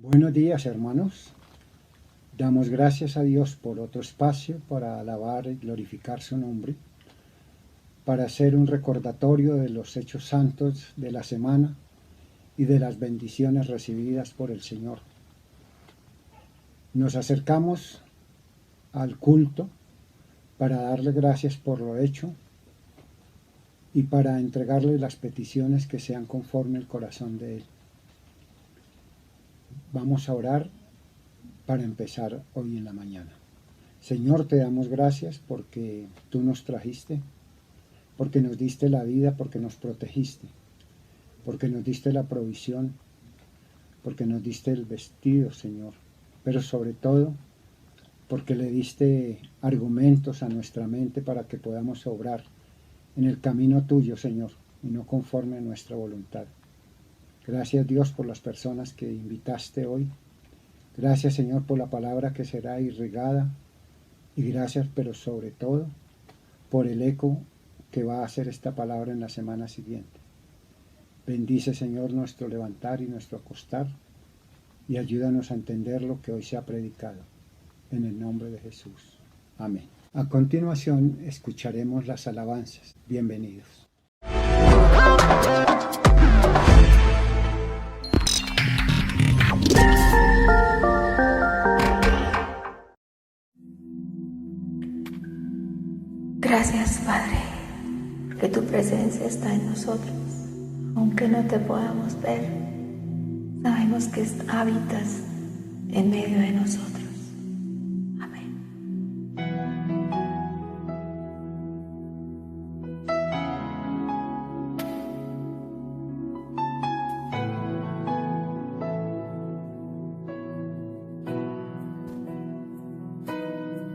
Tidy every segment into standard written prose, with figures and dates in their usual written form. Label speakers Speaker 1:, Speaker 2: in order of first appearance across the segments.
Speaker 1: Buenos días, hermanos. Damos gracias a Dios por otro espacio para alabar y glorificar su nombre, para hacer un recordatorio de los hechos santos de la semana y de las bendiciones recibidas por el Señor. Nos acercamos al culto para darle gracias por lo hecho y para entregarle las peticiones que sean conforme al corazón de Él. Vamos a orar para empezar hoy en la mañana. Señor, te damos gracias porque tú nos trajiste, porque nos diste la vida, porque nos protegiste, porque nos diste la provisión, porque nos diste el vestido, Señor, pero sobre todo porque le diste argumentos a nuestra mente para que podamos obrar en el camino tuyo, Señor, y no conforme a nuestra voluntad. Gracias, Dios, por las personas que invitaste hoy. Gracias, Señor, por la palabra que será irrigada. Y gracias, pero sobre todo, por el eco que va a hacer esta palabra en la semana siguiente. Bendice, Señor, nuestro levantar y nuestro acostar. Y ayúdanos a entender lo que hoy se ha predicado. En el nombre de Jesús. Amén. A continuación, escucharemos las alabanzas. Bienvenidos.
Speaker 2: Gracias, Padre, porque tu presencia está en nosotros. Aunque no te podamos ver, sabemos que habitas en medio de nosotros. Amén.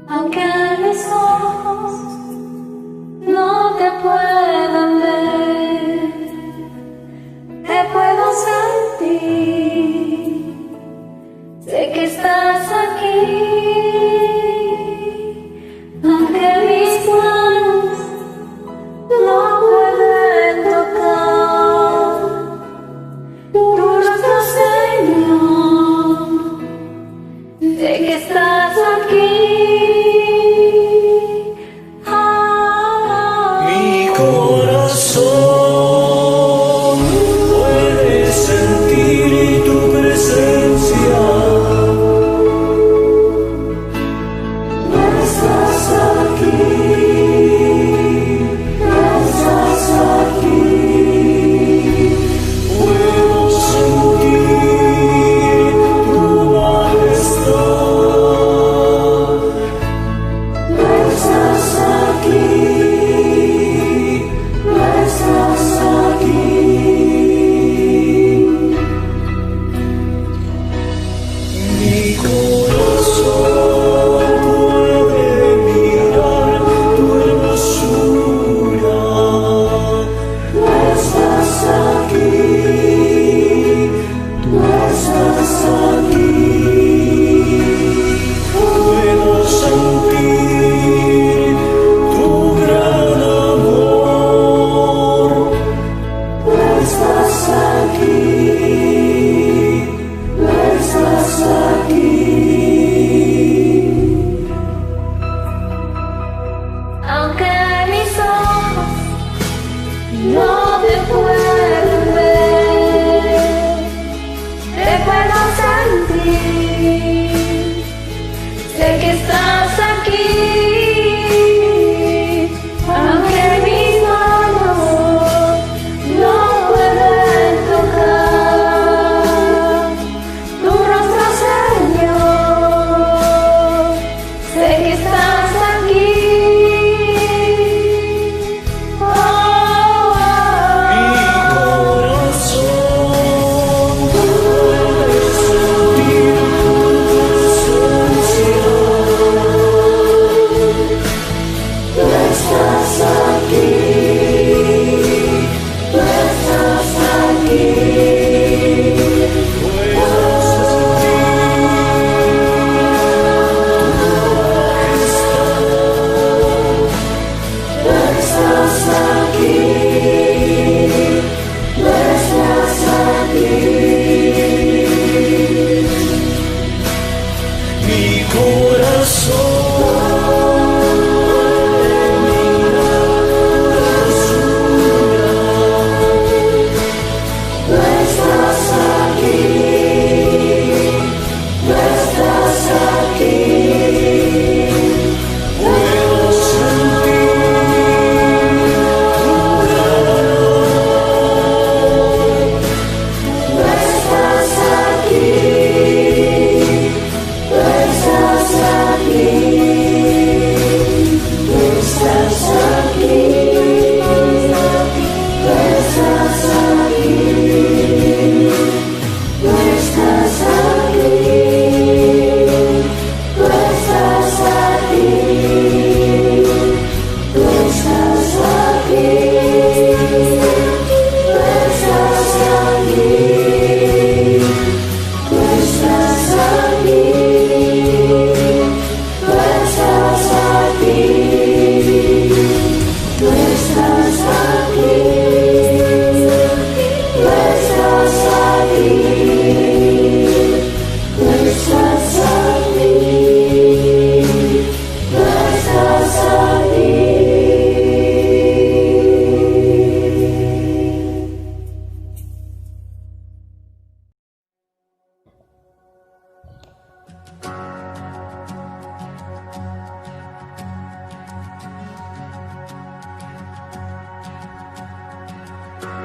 Speaker 2: Aunque mis ojos no te puedan ver, te puedo sentir, sé que estás aquí, aunque mis manos no pueden tocar tu rostro, Señor, sé que estás aquí.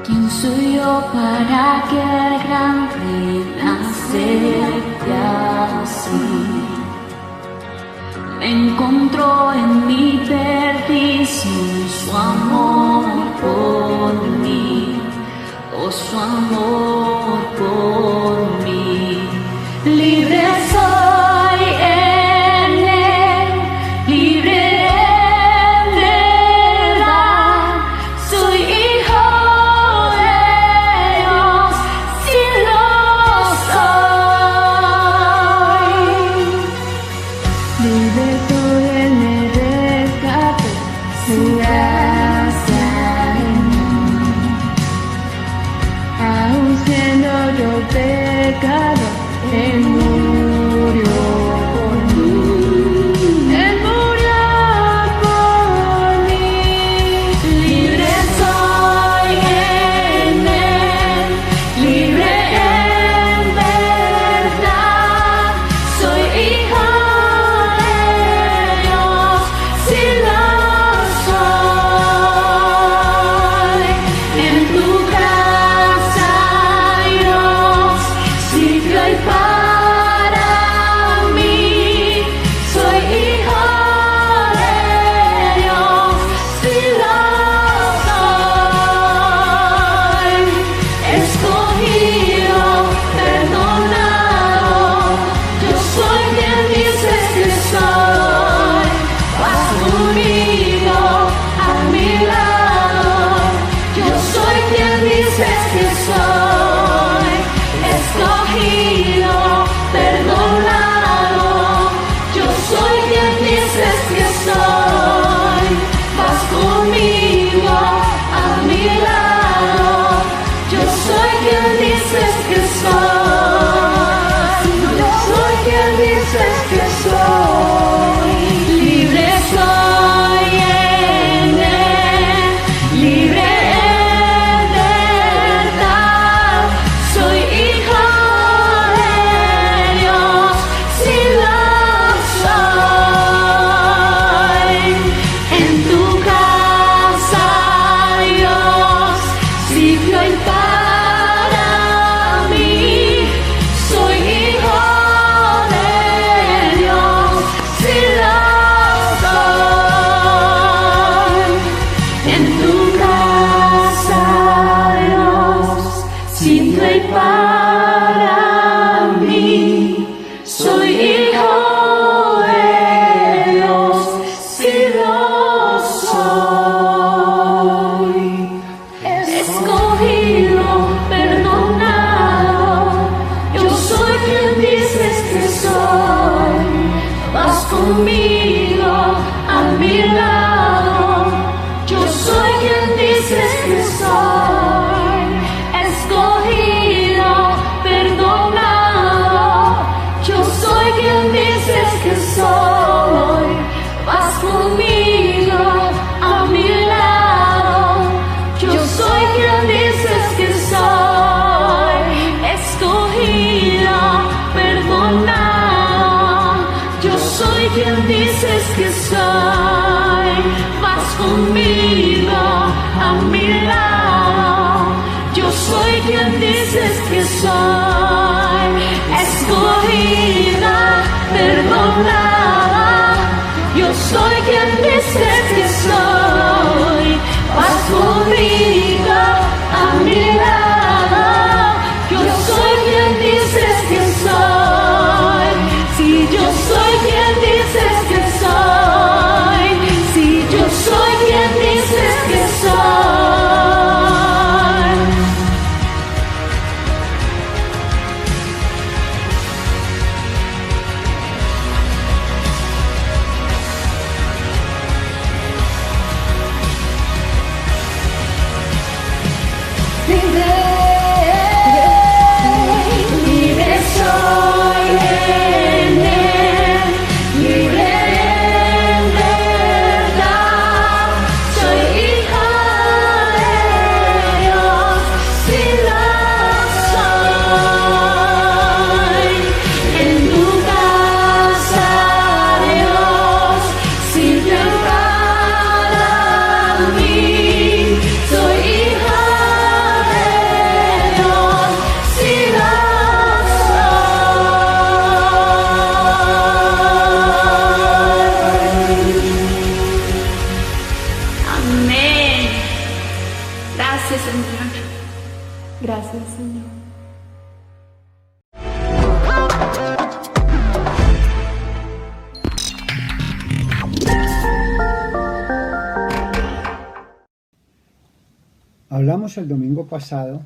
Speaker 3: ¿Quién soy yo para que el gran rey me acepte así? Me encontró en mi perdición su amor por mí, oh su amor por mí. Libre soy en él, libre en verdad, soy hijo de Dios, sí lo soy. Libre soy, él me rescató, su gracia en mí. Aún siendo yo pecador, Él murió por mí. Él murió por mí. Libre soy en Él, libre en verdad. Soy hijo de Dios, sí lo soy. En tu casa, Dios, sitio hay para mí. Soy hijo de Dios, sí lo soy. Escogido, perdonado, yo soy quien dices que soy. Vas conmigo a mi lado, yo soy quien dices que soy. Escogido, perdonado, yo soy quien dices que soy. Vas conmigo a mi lado, yo soy quien dices que soy. Yo soy quien dices que soy. Libre soy en él, libre en verdad. Soy hijo de Dios, sí lo soy. En tu casa, Dios, sitio hay para mí. Soy hijo de Dios, sí lo soy. En tu casa, Dios, sitio hay para mí. Soy hijo de Dios, sí lo soy. Escogido, perdonado, yo soy quien dices que soy. Vas conmigo a mi lado, yo soy quien dices que soy. Escogido, perdonado, yo soy quien dices que soy. Vas conmigo a mi lado, yo soy quien dices que soy. Escogido, perdonado, yo soy quien dices que soy. Vas conmigo a mi lado, yo soy quien dices que soy. Escogida, perdonada, yo soy quien dices que soy. Vas conmigo a mi lado, yo soy quien dices que soy. Si yo soy quien dices que soy, si yo soy quien dices que soy. Libre soy en él, libre en verdad. Soy hijo de Dios, sí lo soy. En tu casa, Dios, sitio para mí. Soy hijo
Speaker 2: Gracias, Señor.
Speaker 1: Hablamos el domingo pasado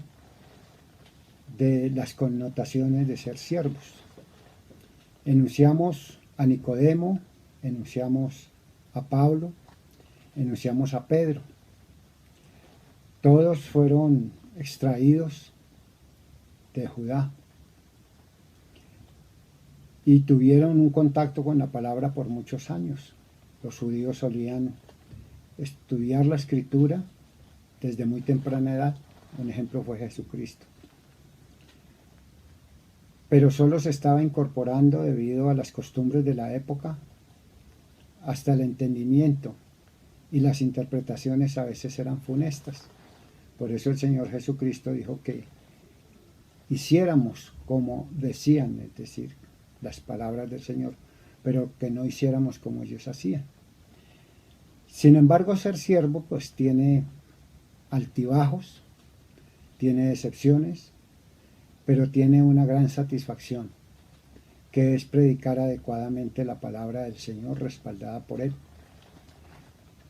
Speaker 1: de las connotaciones de ser siervos. Enunciamos a Nicodemo, enunciamos a Pablo, enunciamos a Pedro. Todos fueron extraídos de Judá y tuvieron un contacto con la palabra por muchos años. Los judíos solían estudiar la Escritura desde muy temprana edad. Un ejemplo fue Jesucristo. Pero solo se estaba incorporando debido a las costumbres de la época hasta el entendimiento, y las interpretaciones a veces eran funestas. Por eso el Señor Jesucristo dijo que hiciéramos como decían, es decir, las palabras del Señor, pero que no hiciéramos como ellos hacían. Sin embargo, ser siervo pues tiene altibajos, tiene decepciones, pero tiene una gran satisfacción, que es predicar adecuadamente la palabra del Señor respaldada por Él.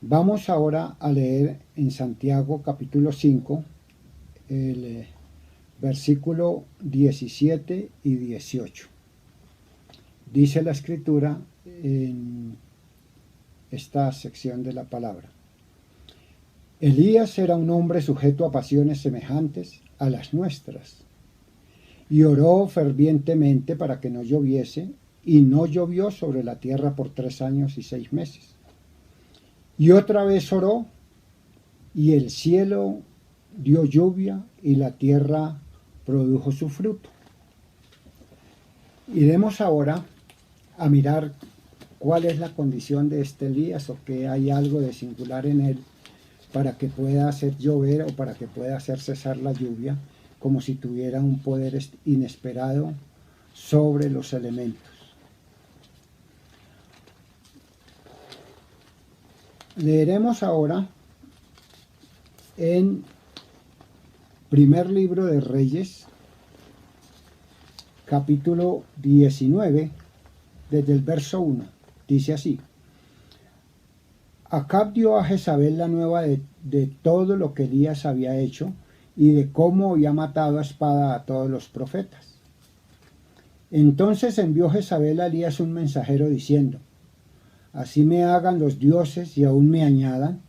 Speaker 1: Vamos ahora a leer en Santiago capítulo 5, el versículo 17 y 18. Dice la Escritura en esta sección de la palabra: Elías era un hombre sujeto a pasiones semejantes a las nuestras, y oró fervientemente para que no lloviese, y no llovió sobre la tierra por 3 años y 6 meses. Y otra vez oró, y el cielo dio lluvia, y la tierra produjo su fruto. Iremos ahora a mirar cuál es la condición de este Elías, o que hay algo de singular en él, para que pueda hacer llover o para que pueda hacer cesar la lluvia, como si tuviera un poder inesperado sobre los elementos. Leeremos ahora en primer libro de Reyes, capítulo 19, desde el verso 1. Dice así: Acab dio a Jezabel la nueva de todo lo que Elías había hecho y de cómo había matado a espada a todos los profetas. Entonces envió Jezabel a Elías un mensajero diciendo: Así me hagan los dioses y aún me añadan,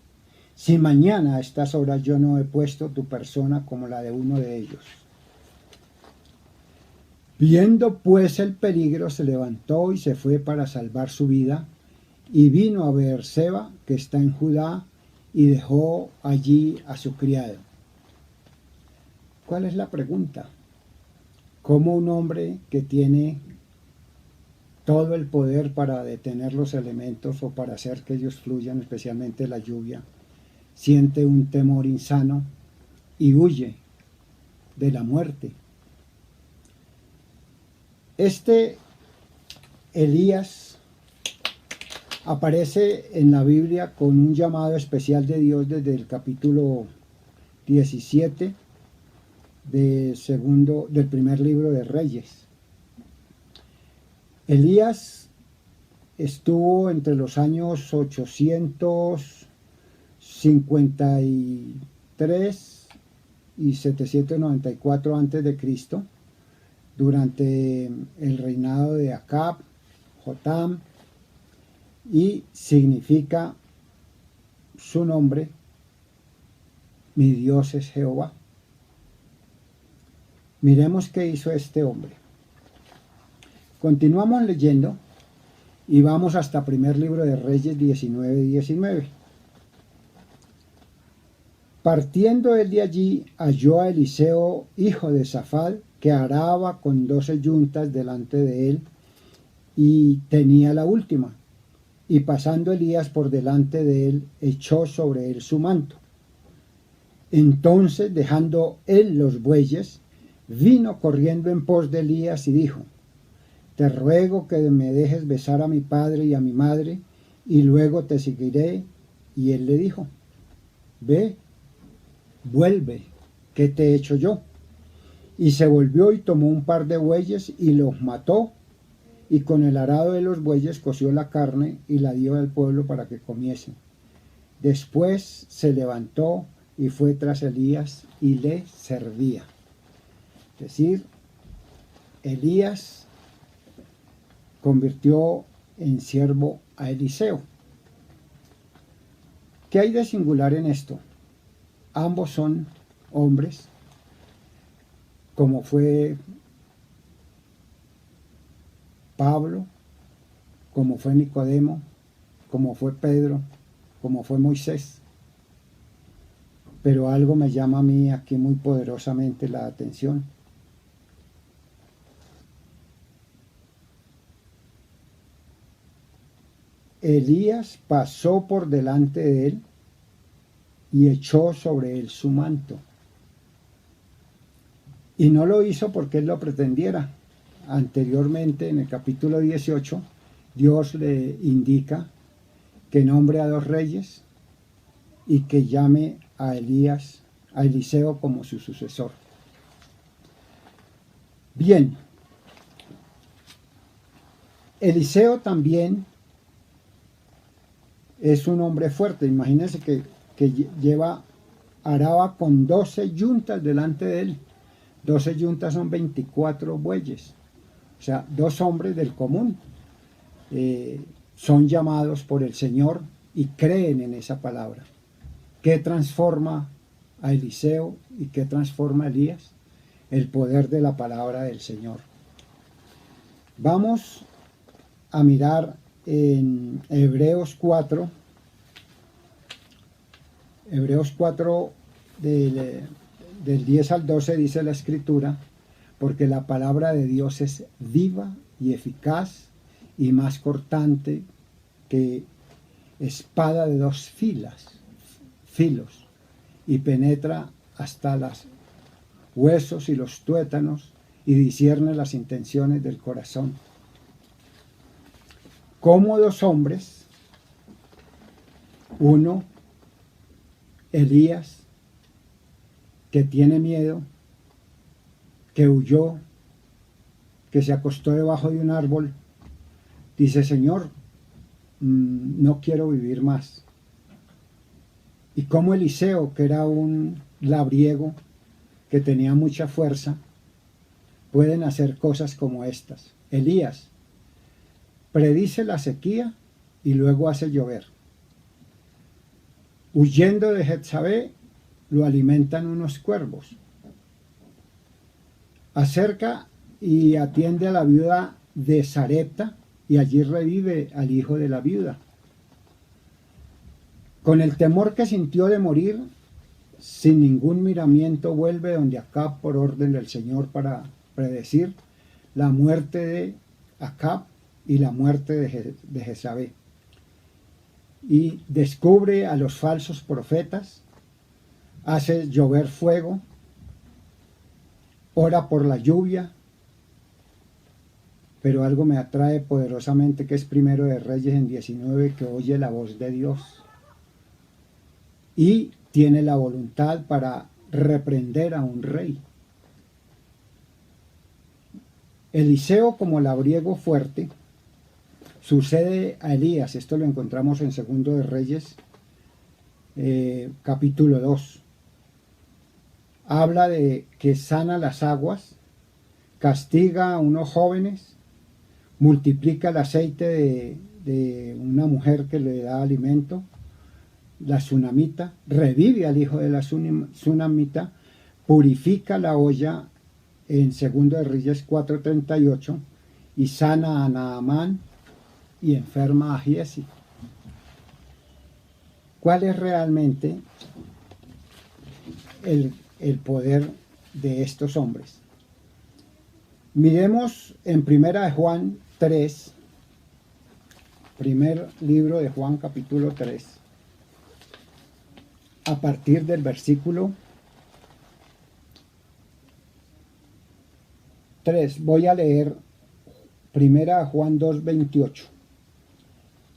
Speaker 1: si mañana a estas horas yo no he puesto tu persona como la de uno de ellos. Viendo pues el peligro, se levantó y se fue para salvar su vida, y vino a Beerseba, que está en Judá, y dejó allí a su criado. ¿Cuál es la pregunta? ¿Cómo un hombre que tiene todo el poder para detener los elementos o para hacer que ellos fluyan, especialmente la lluvia, siente un temor insano y huye de la muerte? Este Elías aparece en la Biblia con un llamado especial de Dios desde el capítulo 17 del primer libro de Reyes. Elías estuvo entre los años 853 y 794 a.C., durante el reinado de Acab, Jotam, y significa su nombre: mi Dios es Jehová. Miremos qué hizo este hombre. Continuamos leyendo y vamos hasta primer libro de Reyes 19:19. Partiendo él de allí, halló a Eliseo, hijo de Safat, que araba con 12 yuntas delante de él, y tenía la última. Y pasando Elías por delante de él, echó sobre él su manto. Entonces, dejando él los bueyes, vino corriendo en pos de Elías y dijo: Te ruego que me dejes besar a mi padre y a mi madre, y luego te seguiré. Y él le dijo: Ve, vuelve, ¿qué te he hecho yo? Y se volvió y tomó un par de bueyes y los mató, y con el arado de los bueyes coció la carne y la dio al pueblo para que comiesen. Después se levantó y fue tras Elías y le servía. Es decir, Elías convirtió en siervo a Eliseo. ¿Qué hay de singular en esto? Ambos son hombres, como fue Pablo, como fue Nicodemo, como fue Pedro, como fue Moisés. Pero algo me llama a mí aquí muy poderosamente la atención. Elías pasó por delante de él y echó sobre él su manto. Y no lo hizo porque él lo pretendiera. Anteriormente, en el capítulo 18, Dios le indica que nombre a 2 reyes y que llame a Eliseo como su sucesor. Bien, Eliseo también es un hombre fuerte. Imagínense que araba con 12 yuntas delante de él. 12 yuntas son 24 bueyes. O sea, 2 hombres del común son llamados por el Señor y creen en esa palabra. ¿Qué transforma a Eliseo y qué transforma a Elías? El poder de la palabra del Señor. Vamos a mirar en Hebreos 4. Hebreos 4 del 10 al 12 dice la Escritura: porque la palabra de Dios es viva y eficaz y más cortante que espada de 2 filos, y penetra hasta los huesos y los tuétanos y discierne las intenciones del corazón. Como 2 hombres, uno, Elías, que tiene miedo, que huyó, que se acostó debajo de un árbol, dice: Señor, no quiero vivir más. Y como Eliseo, que era un labriego, que tenía mucha fuerza, pueden hacer cosas como estas. Elías predice la sequía y luego hace llover. Huyendo de Jezabel, lo alimentan unos cuervos. Acerca y atiende a la viuda de Sarepta y allí revive al hijo de la viuda. Con el temor que sintió de morir, sin ningún miramiento vuelve donde Acab por orden del Señor para predecir la muerte de Acab y la muerte de Jezabel. Y descubre a los falsos profetas, hace llover fuego, ora por la lluvia, pero algo me atrae poderosamente, que es Primero de Reyes en 19, que oye la voz de Dios y tiene la voluntad para reprender a un rey. Eliseo, como labriego fuerte, sucede a Elías. Esto lo encontramos en Segundo de Reyes, capítulo 2. Habla de que sana las aguas, castiga a unos jóvenes, multiplica el aceite de una mujer que le da alimento, la tsunamita, revive al hijo de la tsunamita, purifica la olla en 2 de Reyes 4:38 y sana a Naamán y enferma a Giesi. ¿Cuál es realmente el poder de estos hombres? Miremos en Primera de Juan 3, primer libro de Juan, capítulo 3, a partir del versículo 3. Voy a leer Primera de Juan 2:28.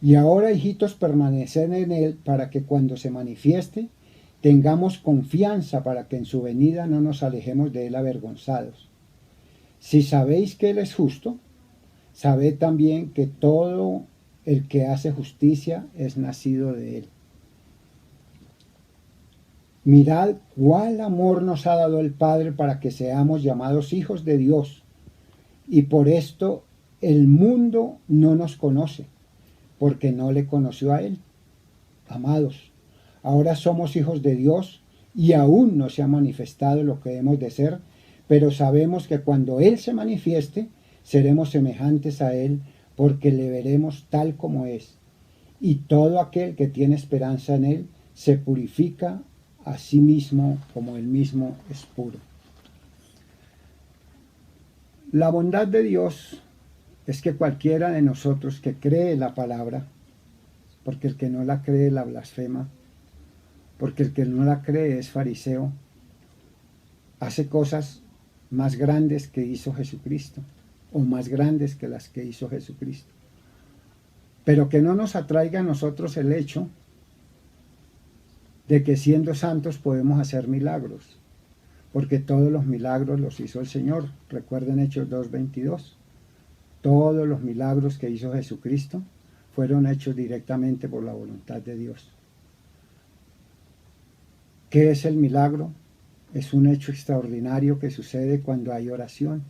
Speaker 1: Y ahora, hijitos, permaneced en él, para que cuando se manifieste Tengamos confianza para que en su venida no nos alejemos de él avergonzados. Si sabéis que él es justo, sabed también que todo el que hace justicia es nacido de él. Mirad cuál amor nos ha dado el Padre para que seamos llamados hijos de Dios. Y por esto el mundo no nos conoce, porque no le conoció a él. Amados, ahora somos hijos de Dios y aún no se ha manifestado lo que hemos de ser, pero sabemos que cuando Él se manifieste, seremos semejantes a Él, porque le veremos tal como es. Y todo aquel que tiene esperanza en Él se purifica a sí mismo como Él mismo es puro. La bondad de Dios es que cualquiera de nosotros que cree la palabra, porque el que no la cree la blasfema, porque el que no la cree es fariseo, hace cosas más grandes que hizo Jesucristo, o más grandes que las que hizo Jesucristo. Pero que no nos atraiga a nosotros el hecho de que siendo santos podemos hacer milagros, porque todos los milagros los hizo el Señor. Recuerden Hechos 2:22. Todos los milagros que hizo Jesucristo fueron hechos directamente por la voluntad de Dios. ¿Qué es el milagro? Es un hecho extraordinario que sucede cuando hay oración,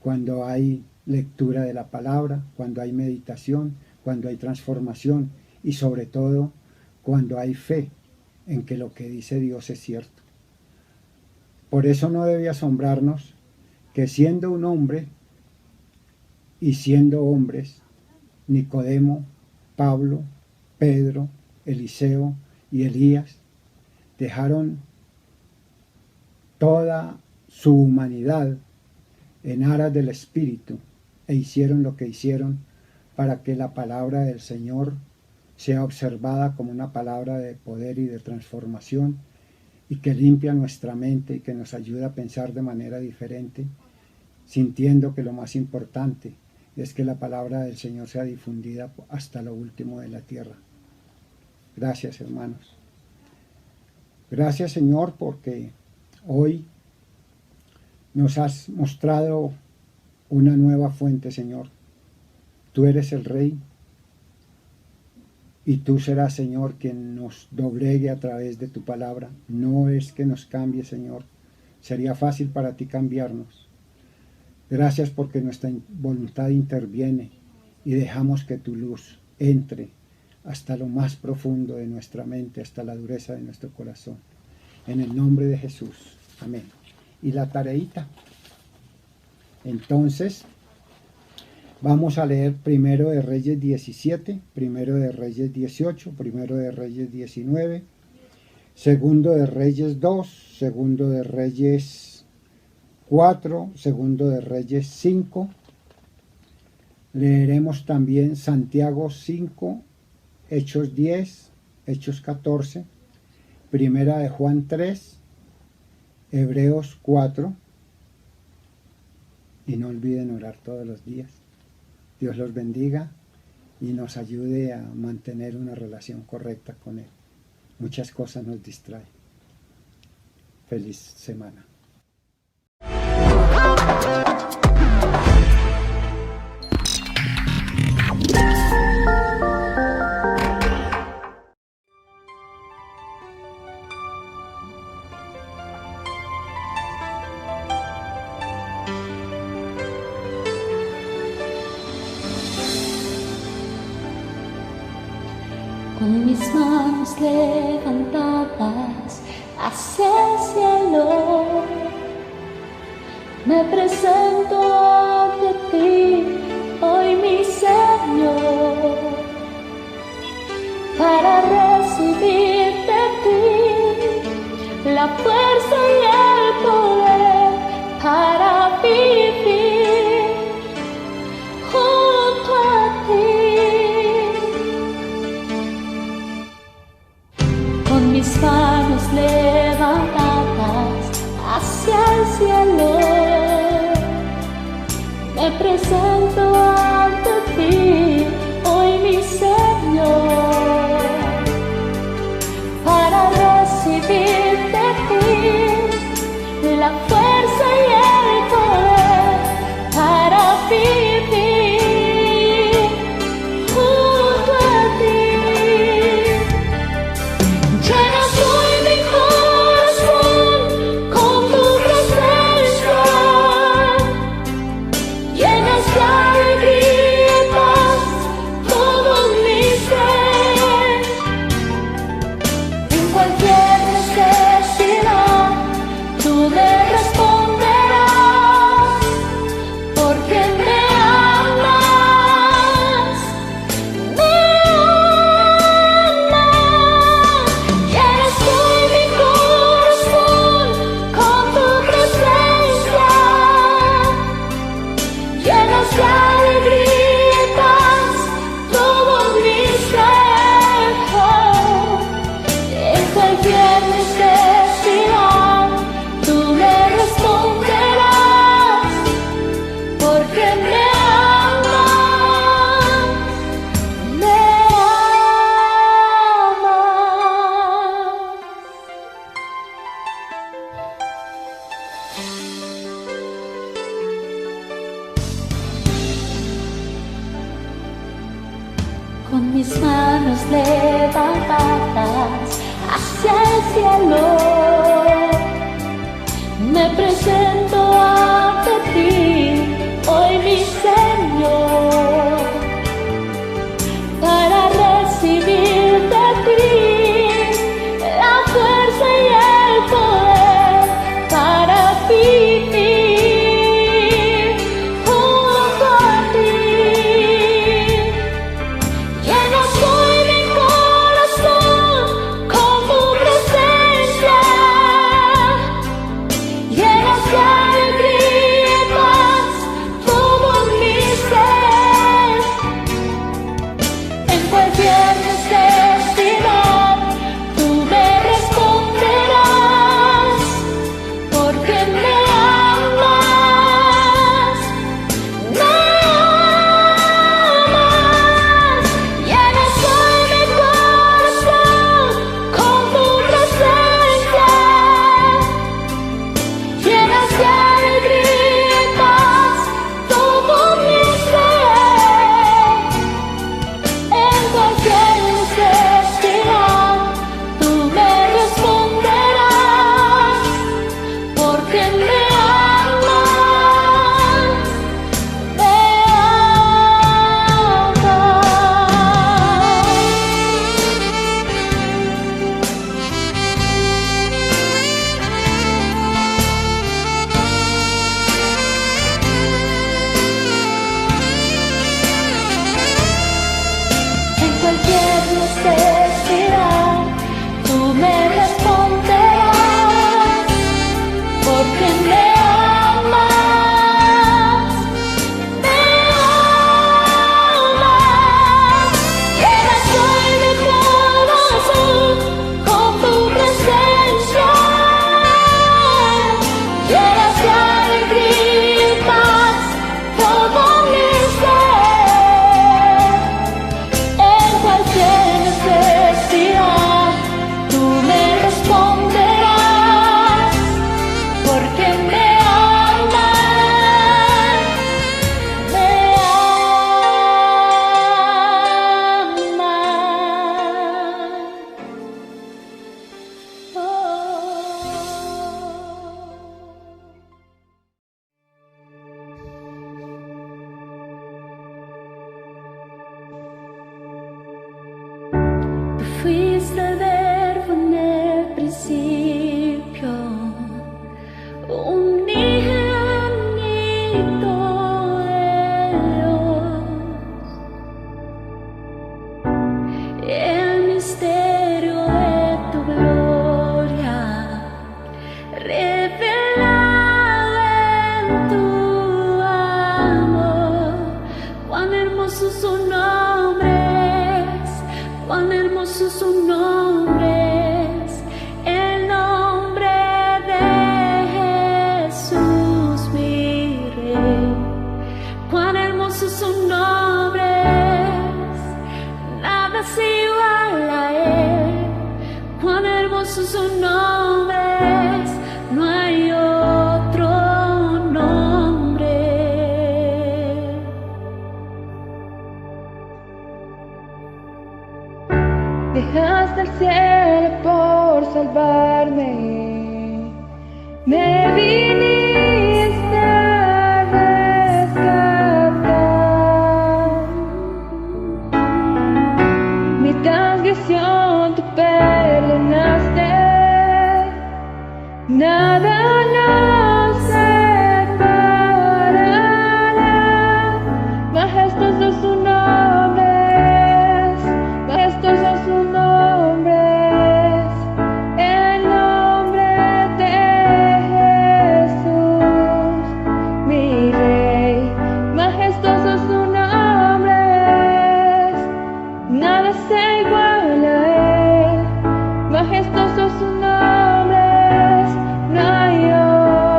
Speaker 1: cuando hay lectura de la palabra, cuando hay meditación, cuando hay transformación y sobre todo cuando hay fe en que lo que dice Dios es cierto. Por eso no debe asombrarnos que siendo un hombre y siendo hombres, Nicodemo, Pablo, Pedro, Eliseo y Elías dejaron toda su humanidad en aras del Espíritu e hicieron lo que hicieron para que la palabra del Señor sea observada como una palabra de poder y de transformación y que limpia nuestra mente y que nos ayuda a pensar de manera diferente, sintiendo que lo más importante es que la palabra del Señor sea difundida hasta lo último de la tierra. Gracias, hermanos. Gracias, Señor, porque hoy nos has mostrado una nueva fuente, Señor. Tú eres el Rey y tú serás, Señor, quien nos doblegue a través de tu palabra. No es que nos cambie, Señor. Sería fácil para ti cambiarnos. Gracias porque nuestra voluntad interviene y dejamos que tu luz entre hasta lo más profundo de nuestra mente, hasta la dureza de nuestro corazón. En el nombre de Jesús. Amén. Y la tareita. Entonces, vamos a leer Primero de Reyes 17, Primero de Reyes 18, Primero de Reyes 19, Segundo de Reyes 2, Segundo de Reyes 4, Segundo de Reyes 5. Leeremos también Santiago 5, Hechos 10, Hechos 14, Primera de Juan 3, Hebreos 4. Y no olviden orar todos los días. Dios los bendiga y nos ayude a mantener una relación correcta con Él. Muchas cosas nos distraen. Feliz semana.
Speaker 3: Con mis manos levantadas hacia el cielo, me presento ante ti, hoy mi Señor, para recibir de ti la fuerza y el poder para vivir junto a ti. Con mis manos levantadas hacia el cielo, me presento ante ti, hoy mi Señor, para mis manos levantadas hacia el cielo, me presento ante ti, hoy mi Señor, para recibir de ti la fuerza y el poder para vivir junto a ti. Llena hoy mi corazón con tu presencia, llena de alegría y paz todo mi ser. En cualquier necesidad tú me responderás, porque me amas, me amas. Llenas hoy mi corazón con tu presencia, llenas de alegría y paz todo mi ser. En cualquier necesidad tú me responderás, porque me amas, me En cualquier necesidad tú me responderás, porque me amas, me amas. Llenas hoy mi corazón con tu presencia, llenas de alegría y paz todo mi ser. En cualquier necesidad tú me responderás, porque me amas, me amas. Oh. Tú fuiste el verbo en el principio, unigénito de Dios, el misterio de tu gloria, revelado en tu amor. Cuán hermoso su nombre es, cuán hermoso su nombre es, el nombre de Jesús mi Rey. Cuán hermoso su nombre es, nada se iguala a él. Cuán hermoso su nombre es, no hay otro nombre.
Speaker 4: Dejaste el cielo por salvarme, me viniste a rescatar. Mi transgresión tú perdonaste, nada nos separará. Majestuoso su nombre es, majestuoso su nombre es, el nombre de Jesús mi Rey. Majestuoso su nombre es, nada se iguala a él. Majestuoso su nombre es, no hay otro.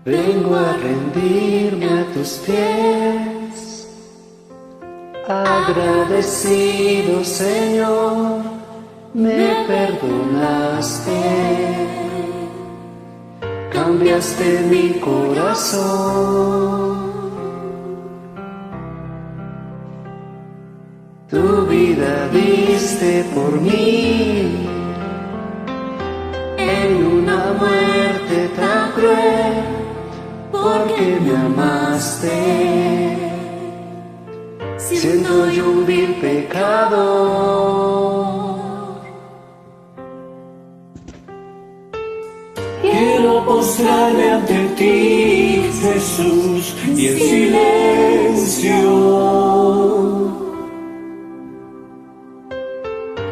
Speaker 5: vengo a rendirme a tus pies. Agradecido, Señor, me perdonaste, cambiaste mi corazón. Tu vida diste por mí, en una muerte tan cruel, porque me amaste, siendo yo un vil pecador. Quiero postrarme ante ti, Jesús, y en silencio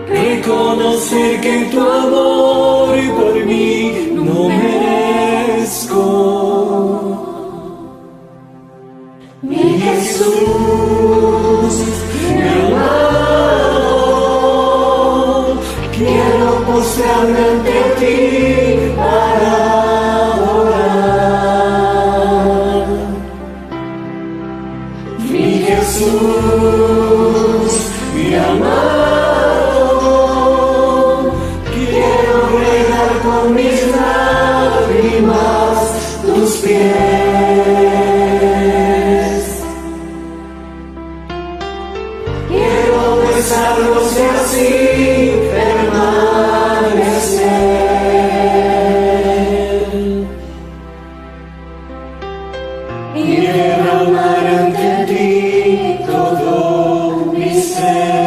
Speaker 5: reconocer que tu amor por mí no merezco. Mi Jesús, mi amado, quiero postrarme ante ti para adorar. Mi Jesús, mi amado, quiero regar con mis lágrimas tus pies. Quiero besarlos y así permanecer y derramar ante ti todo mi ser.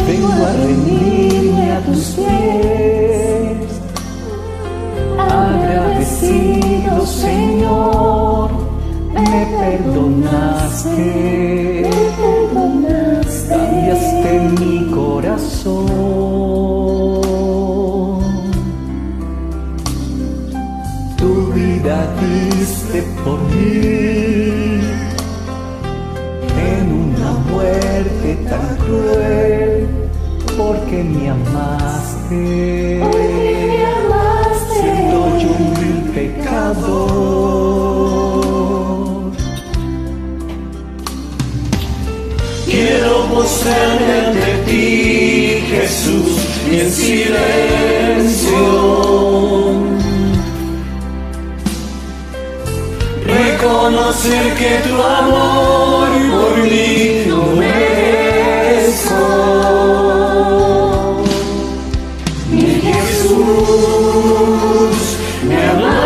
Speaker 5: Vengo a rendirme a tus pies, agradecido, Señor, me perdonaste, cambiaste mi corazón. Tu vida diste por mí, en una muerte tan cruel, porque me amaste, siendo yo un vil pecador. Quiero mostrarme ante ti, Jesús, y en silencio reconocer que tu amor por mí no merezco. Mi Jesús, mi amado,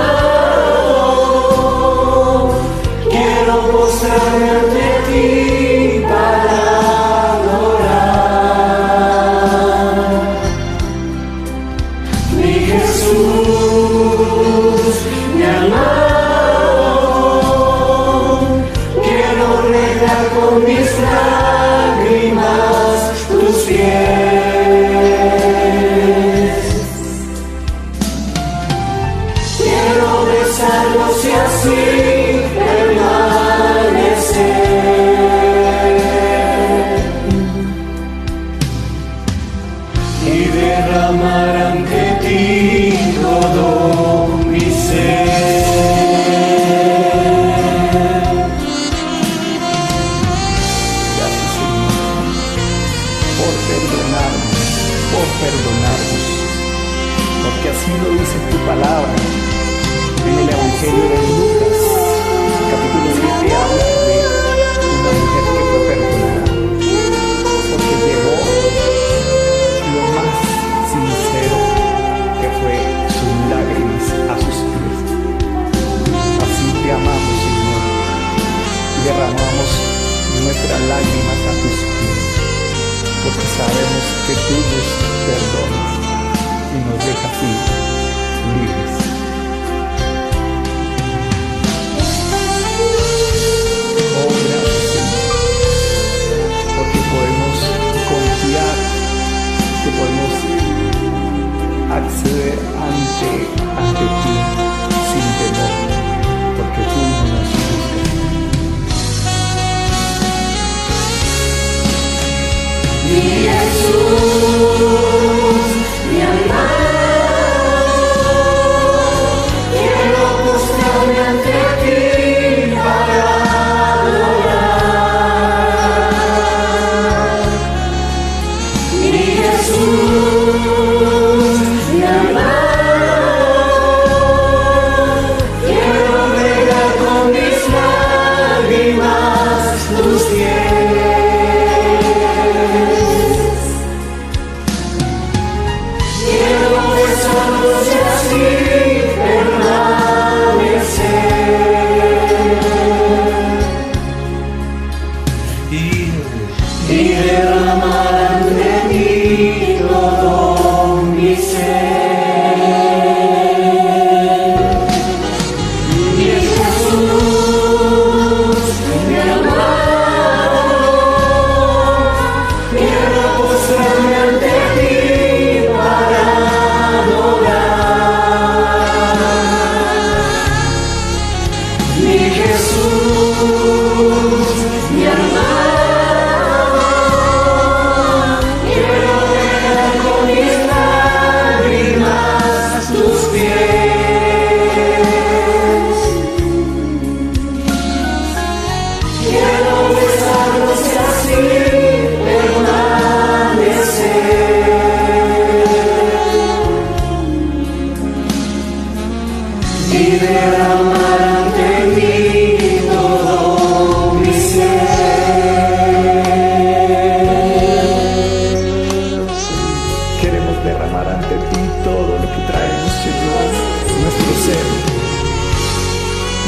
Speaker 5: quiero postrarme ante ti para adorar. Mi Jesús, mi amado, quiero regar con mis lágrimas tus pies. Quiero besarlos y así permanecer y derramar ante ti todo mi ser. Gracias, Señor, por perdonarnos, porque así lo dice tu palabra en el Evangelio de Lucas, capítulo 7, habla de una mujer que fue perdonada, porque llevó lo más sincero que fue sus lágrimas a sus pies. Así te amamos, Señor, y derramamos nuestras lágrimas a tus pies, porque sabemos que tú nos perdonas y nos dejas libres. Oh, gracias, Señor, porque podemos confiar, que podemos acceder ante ti sin temor, porque tú no nos juzgas.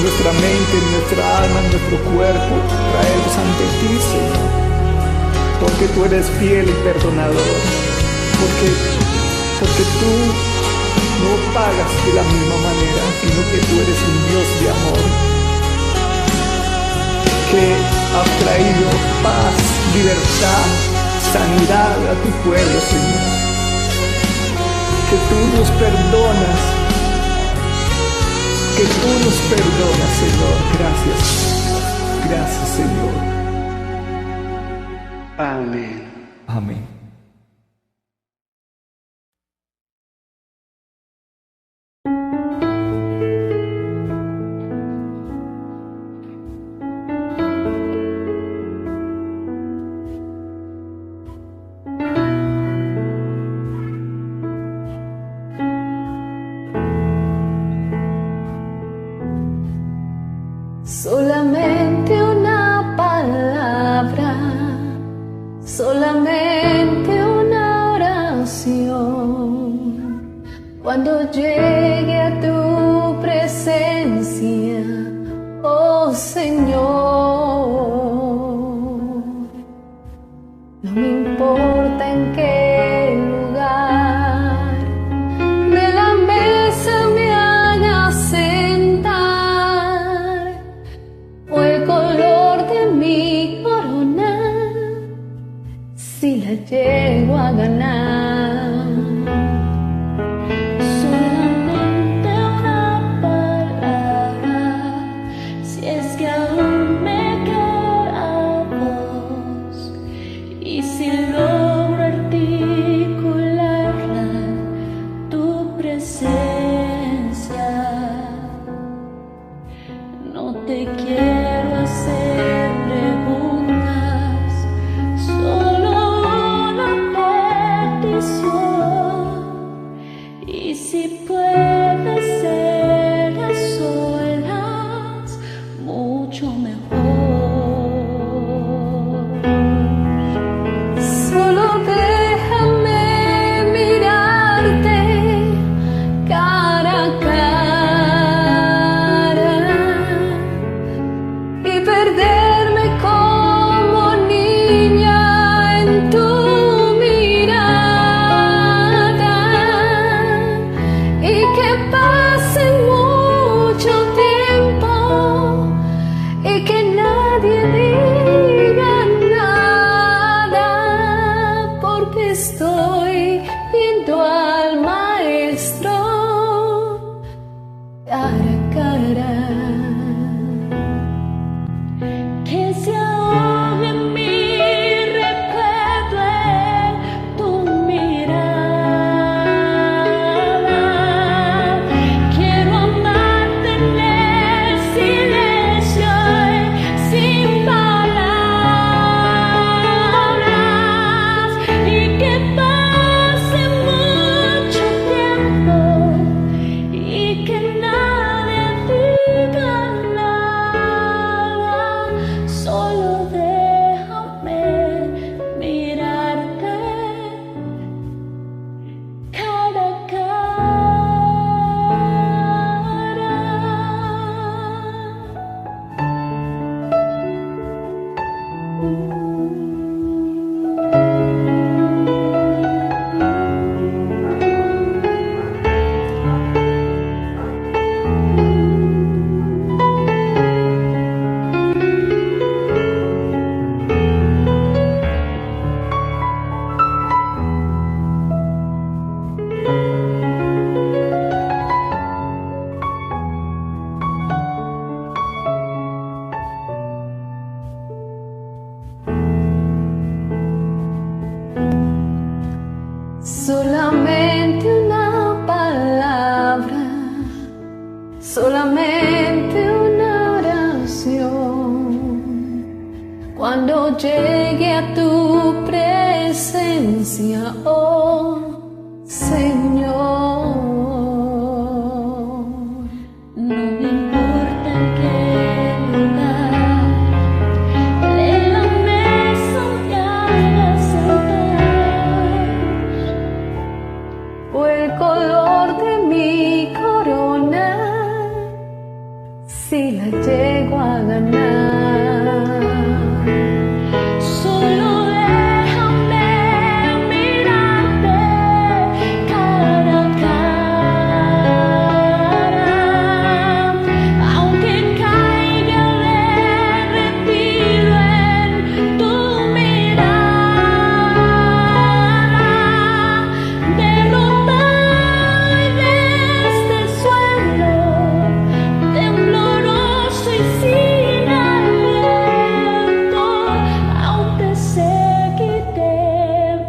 Speaker 5: nuestra mente, nuestra alma, nuestro cuerpo, traerlos ante ti, Señor. Porque tú eres fiel y perdonador. Porque tú no pagas de la misma manera, sino que tú eres un Dios de amor, que has traído paz, libertad, sanidad a tu pueblo, Señor. Que tú nos perdonas, Señor. Gracias, Señor.
Speaker 6: Amén.
Speaker 5: Amén.
Speaker 2: Solamente una palabra, solamente una oración. Cuando llegue a tu presencia, oh Señor, no me importa en qué lugar de la mesa me haga sentar, o el color de mi corona, si la llego a ganar.
Speaker 3: Solamente una palabra, si es que aún me queda voz, y si logro articularla, tu presencia. No te quiero hacer preguntas, solo una petición. Y si puede ser a solas, mucho mejor.
Speaker 2: Solo déjame mirarte cara a cara y perderme como niña en tu mirada, y que pase mucho tiempo y que nadie diga nada, porque estoy viendo al maestro cara a cara.
Speaker 3: Que se ahogue mi recuerdo en tu mirada. Quiero amarte en el silencio y sin palabras, y que pase mucho tiempo y que nadie diga nada. Solo déjame mirarte cara a
Speaker 2: Solamente una palabra, solamente una oración. Cuando llegue a tu presencia, oh Señor,
Speaker 3: no me importa en qué lugar de la mesa me hagas sentar,
Speaker 2: o el color de mi corona, si
Speaker 4: si la llego a ganar.
Speaker 3: Solo déjame mirarte cara a cara, aunque caiga derretido en tu mirada, derrotado desde el suelo, tembloroso y sin aliento, aún te seguiré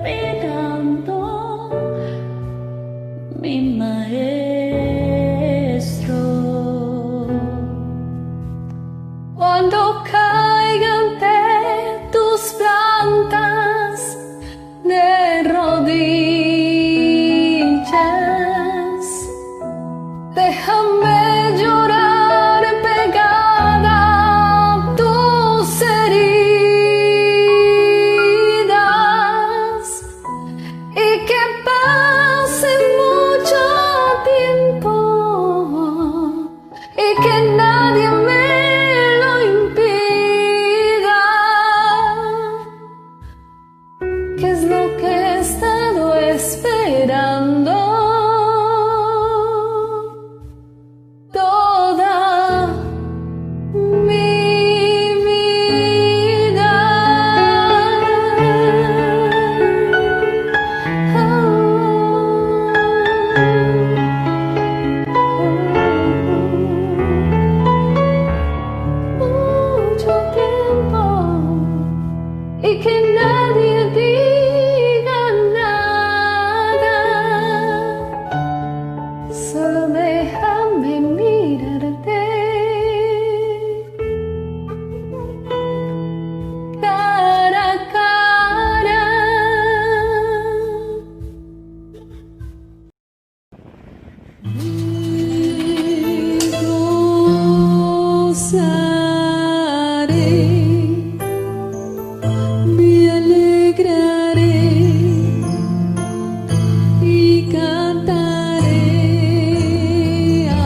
Speaker 3: mirando, mi maestro.
Speaker 4: Cuando caiga ante tus plantas de rodillas, déjame llorar pegada a tus heridas y que pase mucho tiempo y que nadie me lo impida. ¿Qué es lo que he estado esperando toda mi vida? Mucho tiempo y que nadie diga nada, solo déjame mirarte cara a cara.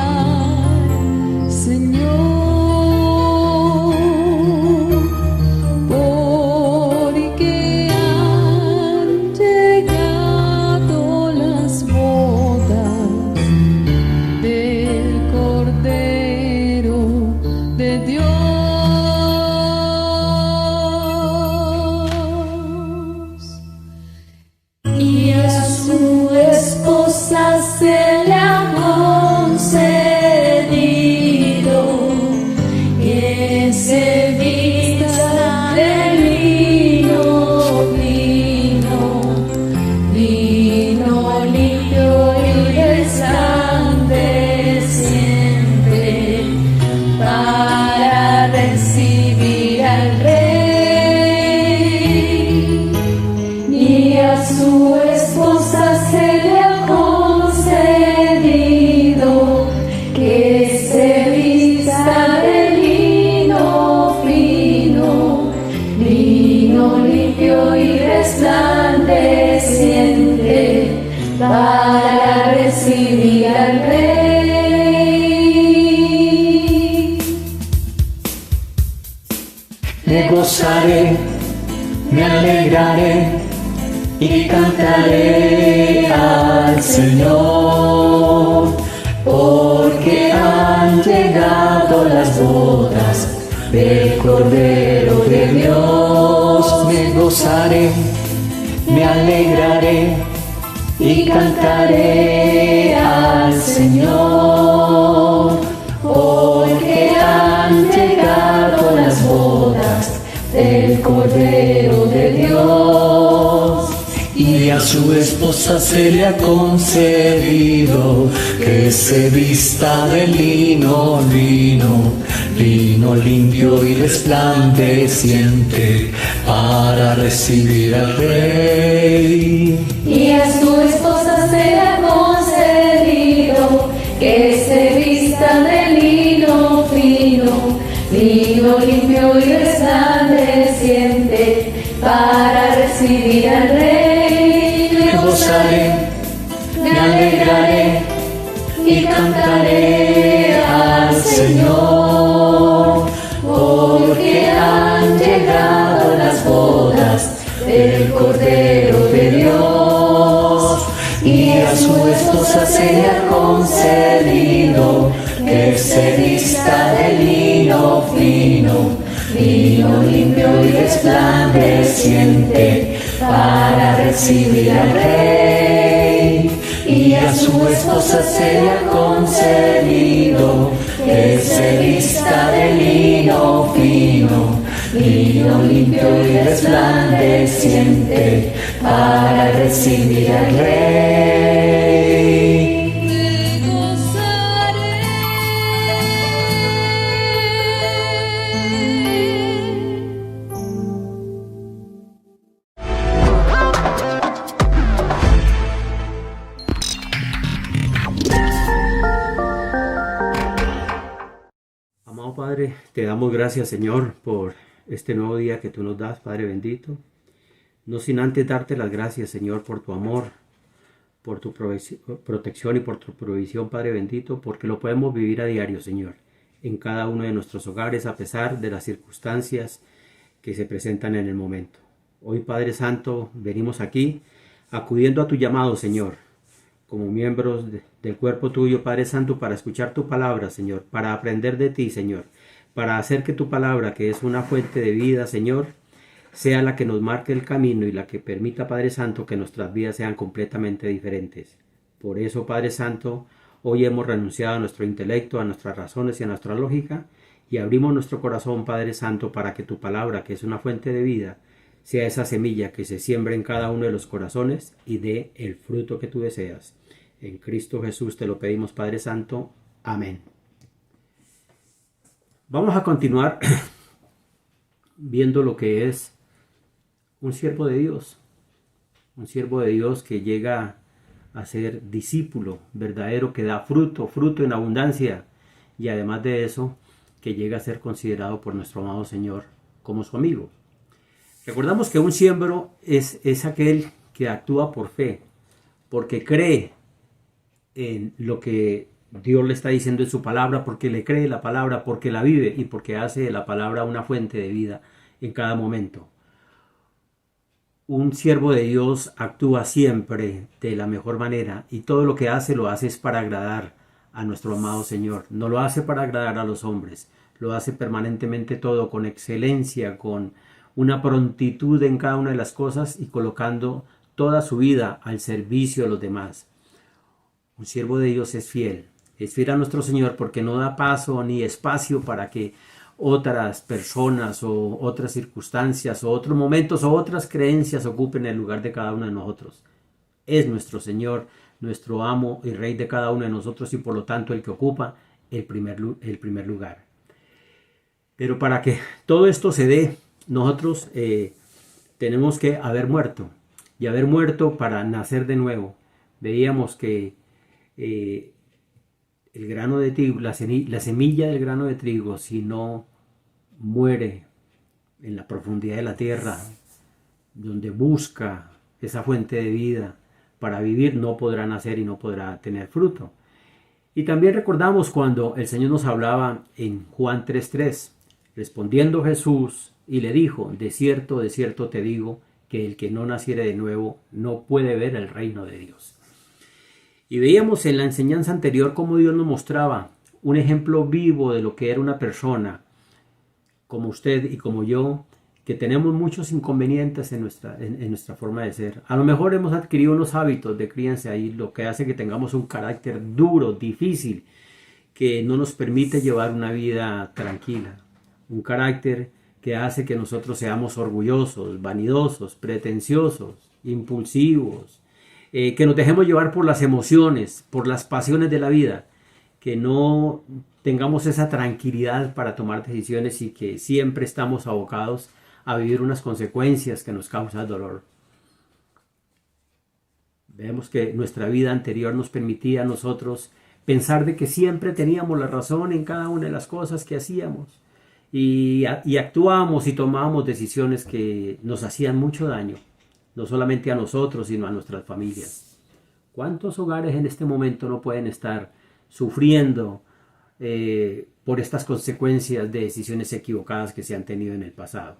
Speaker 4: Gozaré, me alegraré y cantaré al Señor, porque han llegado las bodas del Cordero de Dios.
Speaker 3: Y a su esposa se le ha concedido que se vista de lino fino, lino limpio y resplandeciente, para recibir al Rey. Y a su esposa se le ha concedido que se vista de lino fino, lino limpio y resplandeciente, para recibir al Rey.
Speaker 5: Me gozaré, me alegraré y cantaré al Señor, porque han llegado las bodas del Cordero de Dios. Me gozaré, me alegraré y cantaré al Señor, porque han llegado las bodas del Cordero de Dios. Y a su esposa se le ha concedido que se vista de lino, lino limpio y resplandeciente, para recibir al Rey.
Speaker 3: Y a su esposa se le ha concedido que se vista de lino fino, lino limpio y resplandeciente, para recibir al Rey.
Speaker 5: Me gozaré, me alegraré y cantaré al Señor,
Speaker 3: esposa sea concedido que se vista de lino fino, lino limpio y resplandeciente, para recibir al rey. Y a su esposa sea concedido que se vista de lino fino, lino limpio y resplandeciente, para recibir al rey.
Speaker 6: Amado Padre, te damos gracias, Señor, por este nuevo día que tú nos das, Padre bendito. No sin antes darte las gracias, Señor, por tu amor, por tu protección y por tu provisión, Padre bendito, porque lo podemos vivir a diario, Señor, en cada uno de nuestros hogares, a pesar de las circunstancias que se presentan en el momento. Hoy, Padre Santo, venimos aquí acudiendo a tu llamado, Señor, como miembros del cuerpo tuyo, Padre Santo, para escuchar tu palabra, Señor, para aprender de ti, Señor, para hacer que tu palabra, que es una fuente de vida, Señor, sea la que nos marque el camino y la que permita, Padre Santo, que nuestras vidas sean completamente diferentes. Por eso, Padre Santo, hoy hemos renunciado a nuestro intelecto, a nuestras razones y a nuestra lógica, y abrimos nuestro corazón, Padre Santo, para que tu palabra, que es una fuente de vida, sea esa semilla que se siembra en cada uno de los corazones y dé el fruto que tú deseas. En Cristo Jesús te lo pedimos, Padre Santo. Amén. Vamos a continuar viendo lo que es un siervo de Dios. Un siervo de Dios que llega a ser discípulo verdadero, que da fruto en abundancia. Y además de eso, que llega a ser considerado por nuestro amado Señor como su amigo. Recordamos que un siervo es aquel que actúa por fe, porque cree en lo que Dios le está diciendo en su palabra, porque le cree la palabra, porque la vive y porque hace de la palabra una fuente de vida en cada momento. Un siervo de Dios actúa siempre de la mejor manera y todo lo que hace lo hace es para agradar a nuestro amado Señor. No lo hace para agradar a los hombres, lo hace permanentemente todo con excelencia, con una prontitud en cada una de las cosas y colocando toda su vida al servicio de los demás. Un siervo de Dios es fiel a nuestro Señor porque no da paso ni espacio para que otras personas o otras circunstancias o otros momentos o otras creencias ocupen el lugar de cada uno de nosotros. Es nuestro Señor, nuestro amo y Rey de cada uno de nosotros y por lo tanto el que ocupa el primer lugar. Pero para que todo esto se dé, nosotros tenemos que haber muerto y haber muerto para nacer de nuevo. Veíamos que el grano de trigo, la semilla del grano de trigo, si no muere en la profundidad de la tierra, donde busca esa fuente de vida para vivir, no podrá nacer y no podrá tener fruto. Y también recordamos cuando el Señor nos hablaba en Juan 3:3, respondiendo Jesús y le dijo, de cierto te digo, que el que no naciere de nuevo no puede ver el reino de Dios. Y veíamos en la enseñanza anterior cómo Dios nos mostraba un ejemplo vivo de lo que era una persona como usted y como yo, que tenemos muchos inconvenientes en nuestra forma de ser. A lo mejor hemos adquirido unos hábitos de crianza y lo que hace que tengamos un carácter duro, difícil, que no nos permite llevar una vida tranquila. Un carácter que hace que nosotros seamos orgullosos, vanidosos, pretenciosos, impulsivos, que nos dejemos llevar por las emociones, por las pasiones de la vida, que no tengamos esa tranquilidad para tomar decisiones y que siempre estamos abocados a vivir unas consecuencias que nos causan dolor. Vemos que nuestra vida anterior nos permitía a nosotros pensar de que siempre teníamos la razón en cada una de las cosas que hacíamos y actuábamos y tomábamos decisiones que nos hacían mucho daño. No solamente a nosotros, sino a nuestras familias. ¿Cuántos hogares en este momento no pueden estar sufriendo por estas consecuencias de decisiones equivocadas que se han tenido en el pasado?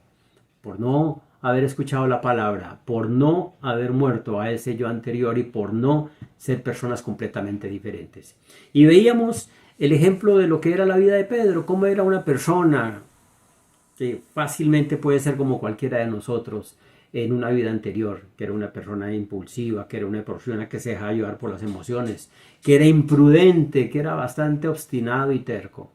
Speaker 6: Por no haber escuchado la palabra, por no haber muerto a ese yo anterior y por no ser personas completamente diferentes. Y veíamos el ejemplo de lo que era la vida de Pedro, cómo era una persona que fácilmente puede ser como cualquiera de nosotros en una vida anterior, que era una persona impulsiva, que era una persona que se dejaba llevar por las emociones, que era imprudente, que era bastante obstinado y terco.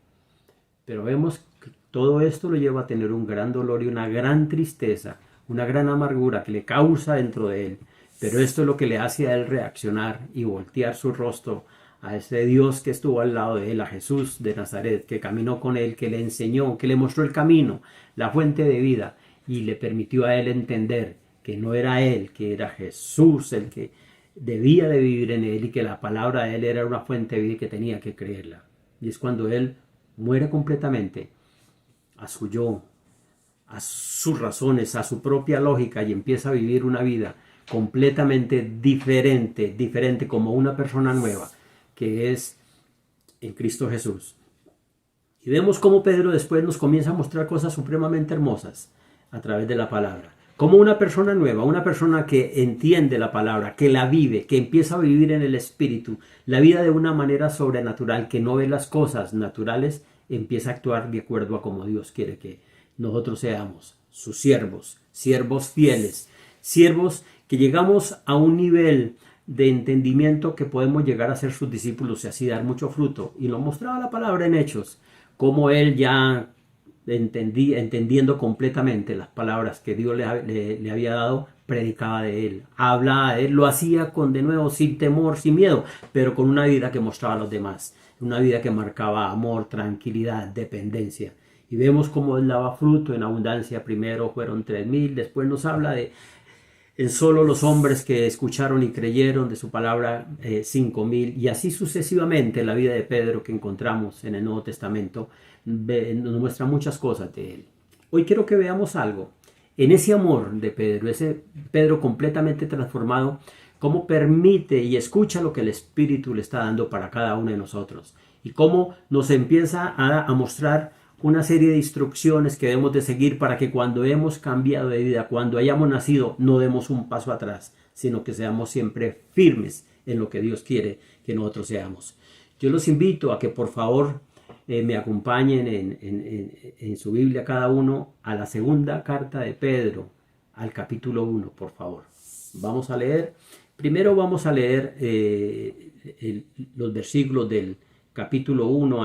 Speaker 6: Pero vemos que todo esto lo lleva a tener un gran dolor y una gran tristeza, una gran amargura que le causa dentro de él. Pero esto es lo que le hace a él reaccionar y voltear su rostro a ese Dios que estuvo al lado de él, a Jesús de Nazaret, que caminó con él, que le enseñó, que le mostró el camino, la fuente de vida, y le permitió a él entender que no era él, que era Jesús el que debía de vivir en él y que la palabra de él era una fuente de vida y que tenía que creerla. Y es cuando él muere completamente a su yo, a sus razones, a su propia lógica y empieza a vivir una vida completamente diferente como una persona nueva que es en Cristo Jesús. Y vemos cómo Pedro después nos comienza a mostrar cosas supremamente hermosas a través de la palabra. Como una persona nueva, una persona que entiende la palabra, que la vive, que empieza a vivir en el Espíritu, la vida de una manera sobrenatural, que no ve las cosas naturales, empieza a actuar de acuerdo a como Dios quiere que nosotros seamos, sus siervos, siervos fieles, siervos que llegamos a un nivel de entendimiento que podemos llegar a ser sus discípulos y así dar mucho fruto. Y lo mostraba la palabra en Hechos, como él ya entendiendo completamente las palabras que Dios le había dado, predicaba de él, hablaba de él, lo hacía con de nuevo sin temor, sin miedo, pero con una vida que mostraba a los demás, una vida que marcaba amor, tranquilidad, dependencia. Y vemos cómo él daba fruto en abundancia. Primero fueron 3,000, después nos habla de en solo los hombres que escucharon y creyeron de su palabra 5,000, y así sucesivamente. La vida de Pedro que encontramos en el Nuevo Testamento nos muestra muchas cosas de él. Hoy quiero que veamos algo en ese amor de Pedro, ese Pedro completamente transformado, cómo permite y escucha lo que el Espíritu le está dando para cada uno de nosotros y cómo nos empieza a mostrar una serie de instrucciones que debemos de seguir para que cuando hemos cambiado de vida, cuando hayamos nacido, no demos un paso atrás, sino que seamos siempre firmes en lo que Dios quiere que nosotros seamos. Yo los invito a que por favor me acompañen en su Biblia cada uno a la segunda carta de Pedro, al capítulo 1, por favor. Vamos a leer, primero vamos a leer los versículos del capítulo 1,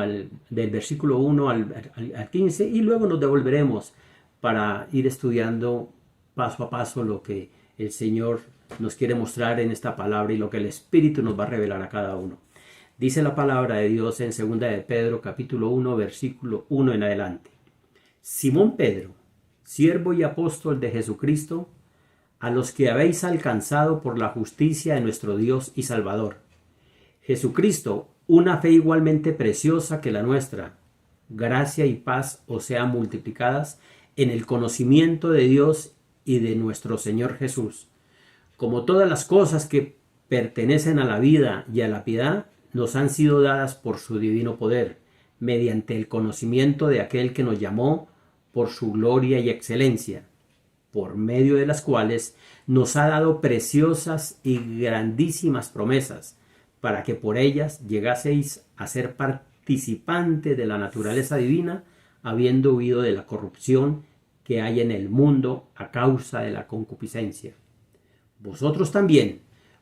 Speaker 6: del versículo 1 al 15, y luego nos devolveremos para ir estudiando paso a paso lo que el Señor nos quiere mostrar en esta palabra y lo que el Espíritu nos va a revelar a cada uno. Dice la palabra de Dios en 2 de Pedro, capítulo 1, versículo 1 en adelante. Simón Pedro, siervo y apóstol de Jesucristo, a los que habéis alcanzado por la justicia de nuestro Dios y Salvador. Jesucristo, una fe igualmente preciosa que la nuestra, gracia y paz os sean multiplicadas en el conocimiento de Dios y de nuestro Señor Jesús. Como todas las cosas que pertenecen a la vida y a la piedad, nos han sido dadas por su divino poder, mediante el conocimiento de aquel que nos llamó por su gloria y excelencia, por medio de las cuales nos ha dado preciosas y grandísimas promesas, para que por ellas llegaseis a ser participantes de la naturaleza divina, habiendo huido de la corrupción que hay en el mundo a causa de la concupiscencia. Vosotros también,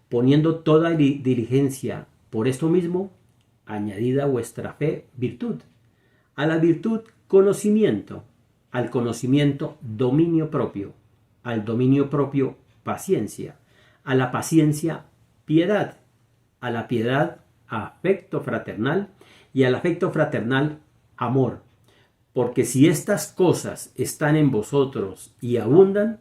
Speaker 6: poniendo toda diligencia por esto mismo, añadid a vuestra fe virtud, a la virtud conocimiento, al conocimiento dominio propio, al dominio propio paciencia, a la paciencia piedad, a la piedad afecto fraternal y al afecto fraternal amor. Porque si estas cosas están en vosotros y abundan,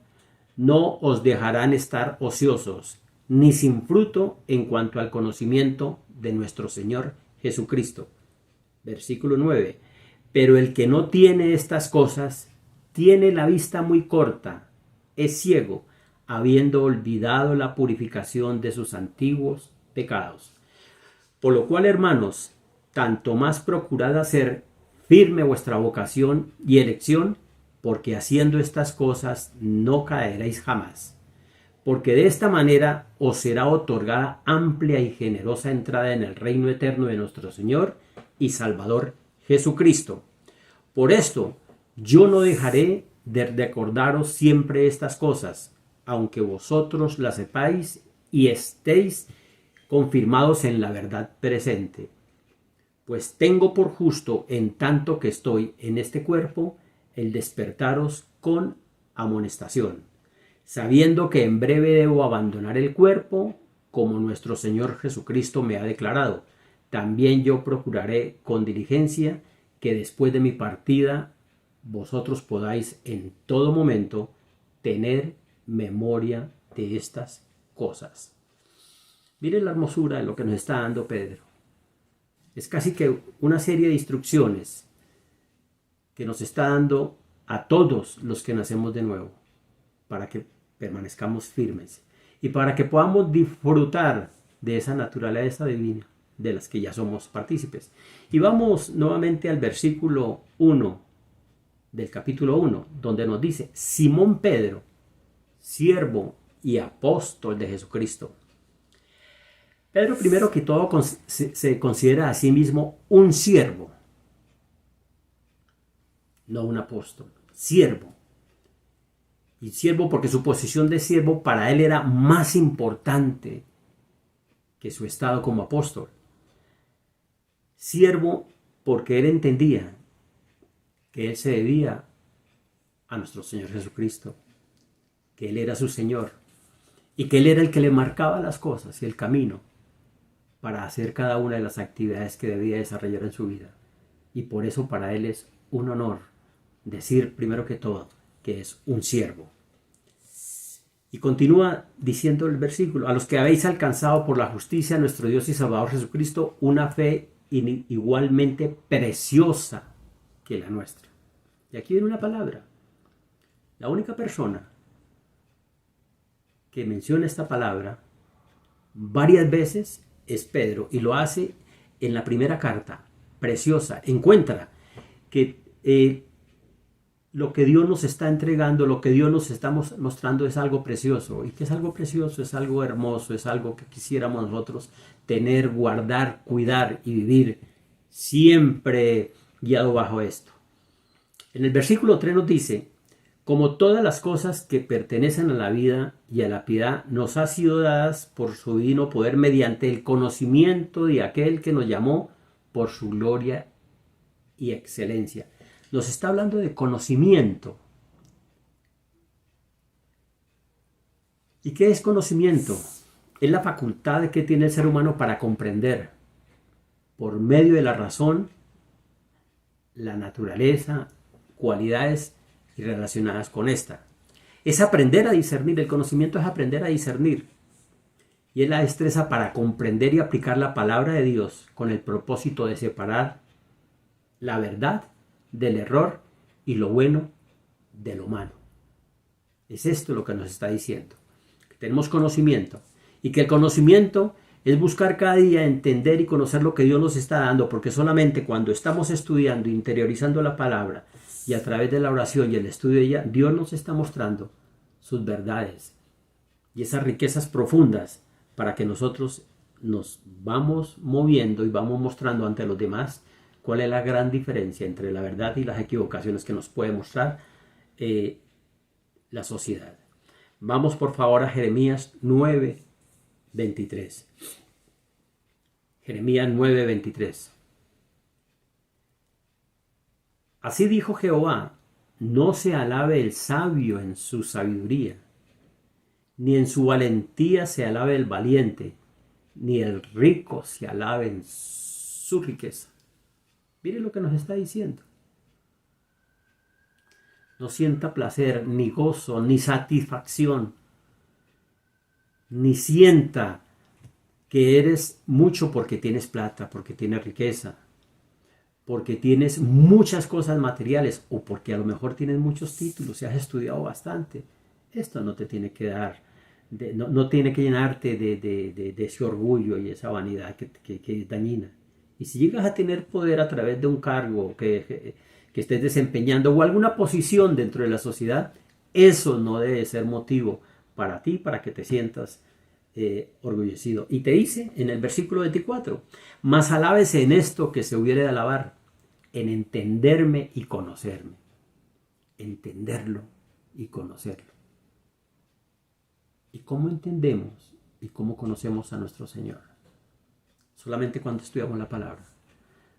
Speaker 6: no os dejarán estar ociosos, ni sin fruto en cuanto al conocimiento de nuestro Señor Jesucristo. Versículo 9. Pero el que no tiene estas cosas, tiene la vista muy corta, es ciego, habiendo olvidado la purificación de sus antiguos pecados. Por lo cual, hermanos, tanto más procurad hacer firme vuestra vocación y elección, porque haciendo estas cosas no caeréis jamás. Porque de esta manera os será otorgada amplia y generosa entrada en el reino eterno de nuestro Señor y Salvador Jesucristo. Por esto, yo no dejaré de recordaros siempre estas cosas, aunque vosotros las sepáis y estéis confirmados en la verdad presente. Pues tengo por justo, en tanto que estoy en este cuerpo, el despertaros con amonestación, sabiendo que en breve debo abandonar el cuerpo, como nuestro Señor Jesucristo me ha declarado. También yo procuraré con diligencia que después de mi partida vosotros podáis en todo momento tener memoria de estas cosas. Miren la hermosura de lo que nos está dando Pedro. Es casi que una serie de instrucciones que nos está dando a todos los que nacemos de nuevo, para que permanezcamos firmes y para que podamos disfrutar de esa naturaleza divina de las que ya somos partícipes. Y vamos nuevamente al versículo 1 del capítulo 1, donde nos dice: Simón Pedro, siervo y apóstol de Jesucristo. Pedro, primero que todo, se considera a sí mismo un siervo, no un apóstol, siervo. Y siervo porque su posición de siervo para él era más importante que su estado como apóstol. Siervo porque él entendía que él se debía a nuestro Señor Jesucristo, que él era su Señor y que él era el que le marcaba las cosas y el camino para hacer cada una de las actividades que debía desarrollar en su vida. Y por eso para él es un honor decir primero que todo que es un siervo. Y continúa diciendo el versículo: a los que habéis alcanzado por la justicia de nuestro Dios y Salvador Jesucristo una fe igualmente preciosa que la nuestra. Y aquí viene una palabra. La única persona que menciona esta palabra varias veces es Pedro, y lo hace en la primera carta, preciosa. Encuentra que lo que Dios nos está entregando, lo que Dios nos está mostrando es algo precioso. ¿Y qué es algo precioso? Es algo hermoso, es algo que quisiéramos nosotros tener, guardar, cuidar y vivir siempre guiado bajo esto. En el versículo 3 nos dice: como todas las cosas que pertenecen a la vida y a la piedad nos han sido dadas por su divino poder mediante el conocimiento de aquel que nos llamó por su gloria y excelencia. Nos está hablando de conocimiento. ¿Y qué es conocimiento? Es la facultad que tiene el ser humano para comprender, por medio de la razón, la naturaleza, cualidades y relacionadas con esta. Es aprender a discernir. El conocimiento es aprender a discernir. Y es la destreza para comprender y aplicar la palabra de Dios con el propósito de separar la verdad del error y lo bueno de lo malo. Es esto lo que nos está diciendo. Que tenemos conocimiento y que el conocimiento es buscar cada día entender y conocer lo que Dios nos está dando, porque solamente cuando estamos estudiando, interiorizando la palabra y a través de la oración y el estudio de ella, Dios nos está mostrando sus verdades y esas riquezas profundas para que nosotros nos vamos moviendo y vamos mostrando ante los demás cuál es la gran diferencia entre la verdad y las equivocaciones que nos puede mostrar la sociedad. Vamos por favor a Jeremías 9:23. Jeremías 9:23. Así dijo Jehová: no se alabe el sabio en su sabiduría, ni en su valentía se alabe el valiente, ni el rico se alabe en su riqueza. Miren lo que nos está diciendo. No sienta placer, ni gozo, ni satisfacción, ni sienta que eres mucho porque tienes plata, porque tienes riqueza, porque tienes muchas cosas materiales o porque a lo mejor tienes muchos títulos y has estudiado bastante. Esto no te tiene que dar, no tiene que llenarte de ese orgullo y esa vanidad que es dañina. Y si llegas a tener poder a través de un cargo que que estés desempeñando o alguna posición dentro de la sociedad, eso no debe ser motivo para ti, para que te sientas orgullecido. Y te dice en el versículo 24, mas alábese en esto que se hubiere de alabar, en entenderme y conocerme. Entenderlo y conocerlo. ¿Y cómo entendemos y cómo conocemos a nuestro Señor? Solamente cuando estudiamos la palabra.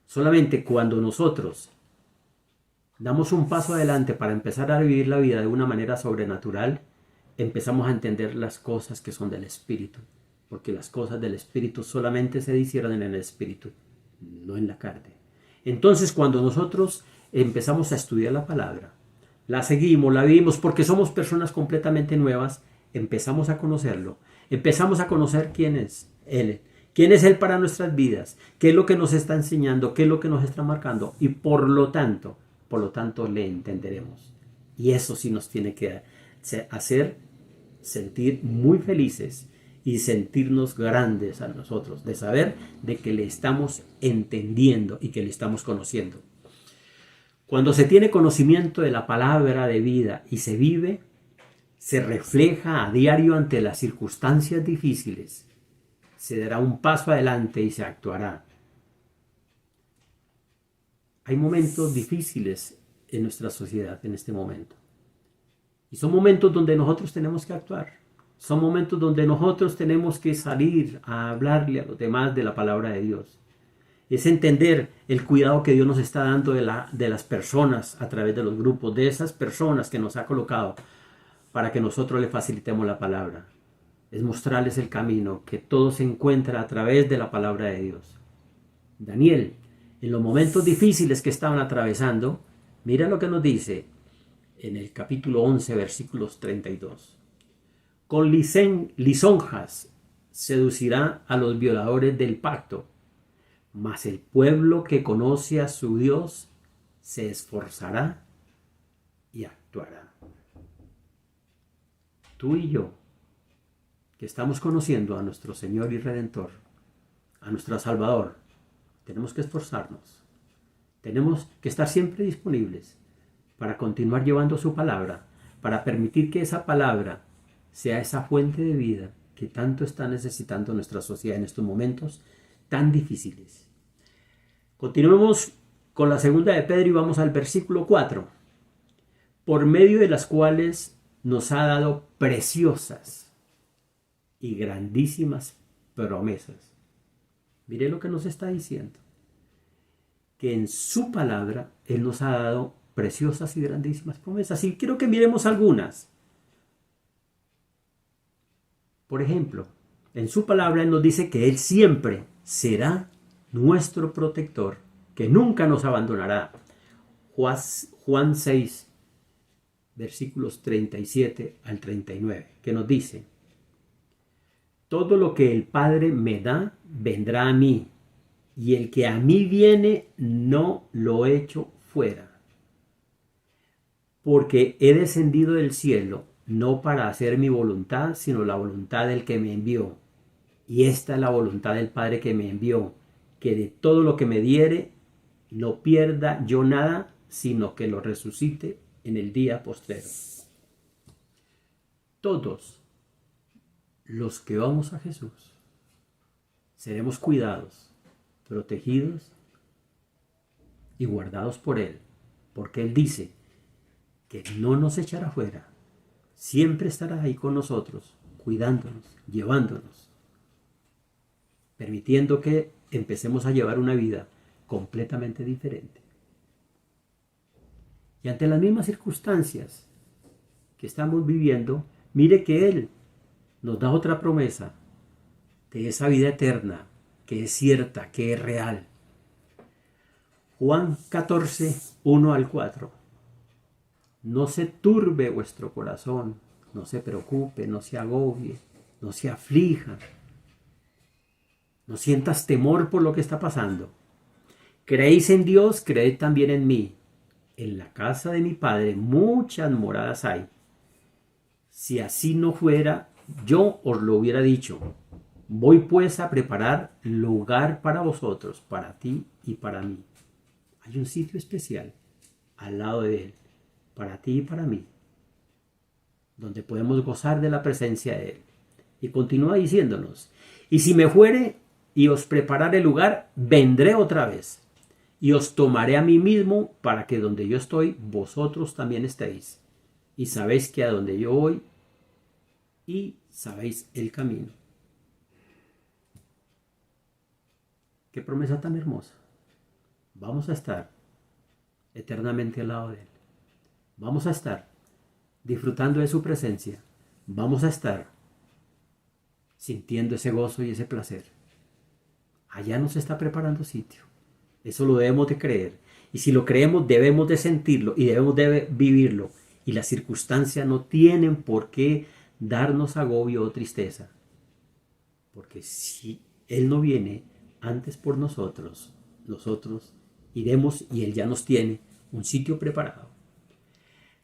Speaker 6: Solamente cuando nosotros damos un paso adelante para empezar a vivir la vida de una manera sobrenatural, empezamos a entender las cosas que son del Espíritu. Porque las cosas del Espíritu solamente se disciernen en el Espíritu, no en la carne. Entonces, cuando nosotros empezamos a estudiar la palabra, la seguimos, la vivimos, porque somos personas completamente nuevas, empezamos a conocerlo, empezamos a conocer quién es Él para nuestras vidas, qué es lo que nos está enseñando, qué es lo que nos está marcando, y por lo tanto le entenderemos. Y eso sí nos tiene que hacer sentir muy felices y sentirnos grandes a nosotros, de saber de que le estamos entendiendo y que le estamos conociendo. Cuando se tiene conocimiento de la palabra de vida y se vive, se refleja a diario ante las circunstancias difíciles, se dará un paso adelante y se actuará. Hay momentos difíciles en nuestra sociedad en este momento. Y son momentos donde nosotros tenemos que actuar. Son momentos donde nosotros tenemos que salir a hablarle a los demás de la palabra de Dios. Es entender el cuidado que Dios nos está dando de las personas a través de los grupos, de esas personas que nos ha colocado para que nosotros le facilitemos la palabra. Es mostrarles el camino que todo se encuentra a través de la palabra de Dios. Daniel, en los momentos difíciles que estaban atravesando, mira lo que nos dice en el capítulo 11, versículos 32. Con lisonjas seducirá a los violadores del pacto, mas el pueblo que conoce a su Dios se esforzará y actuará. Tú y yo, que estamos conociendo a nuestro Señor y Redentor, a nuestro Salvador, tenemos que esforzarnos. Tenemos que estar siempre disponibles para continuar llevando su palabra, para permitir que esa palabra sea esa fuente de vida que tanto está necesitando nuestra sociedad en estos momentos tan difíciles. Continuemos con la segunda de Pedro y vamos al versículo 4. Por medio de las cuales nos ha dado preciosas y grandísimas promesas. Mire lo que nos está diciendo. Que en su palabra Él nos ha dado preciosas y grandísimas promesas. Y quiero que miremos algunas. Por ejemplo, en su palabra Él nos dice que Él siempre será nuestro protector, que nunca nos abandonará. Juan 6, versículos 37 al 39, que nos dice: todo lo que el Padre me da, vendrá a mí, y el que a mí viene, no lo echo fuera. Porque he descendido del cielo, no para hacer mi voluntad, sino la voluntad del que me envió. Y esta es la voluntad del Padre que me envió, que de todo lo que me diere, no pierda yo nada, sino que lo resucite en el día postrero. Todos los que vamos a Jesús seremos cuidados, protegidos y guardados por Él, porque Él dice que no nos echará fuera, siempre estará ahí con nosotros, cuidándonos, llevándonos, permitiendo que empecemos a llevar una vida completamente diferente. Y ante las mismas circunstancias que estamos viviendo, mire que Él nos da otra promesa de esa vida eterna, que es cierta, que es real. Juan 14, 1 al 4. No se turbe vuestro corazón, no se preocupe, no se agobie, no se aflija. No sientas temor por lo que está pasando. Creéis en Dios, creed también en mí. En la casa de mi Padre muchas moradas hay. Si así no fuera, yo os lo hubiera dicho. Voy pues a preparar lugar para vosotros, para ti y para mí. Hay un sitio especial al lado de Él, para ti y para mí, donde podemos gozar de la presencia de Él. Y continúa diciéndonos, y si me fuere y os preparare lugar, vendré otra vez, y os tomaré a mí mismo, para que donde yo estoy, vosotros también estéis. Y sabéis que a donde yo voy, y sabéis el camino. Qué promesa tan hermosa. Vamos a estar eternamente al lado de Él. Vamos a estar disfrutando de su presencia. Vamos a estar sintiendo ese gozo y ese placer. Allá nos está preparando sitio. Eso lo debemos de creer. Y si lo creemos, debemos de sentirlo y debemos de vivirlo. Y las circunstancias no tienen por qué darnos agobio o tristeza. Porque si Él no viene antes por nosotros, nosotros iremos y Él ya nos tiene un sitio preparado.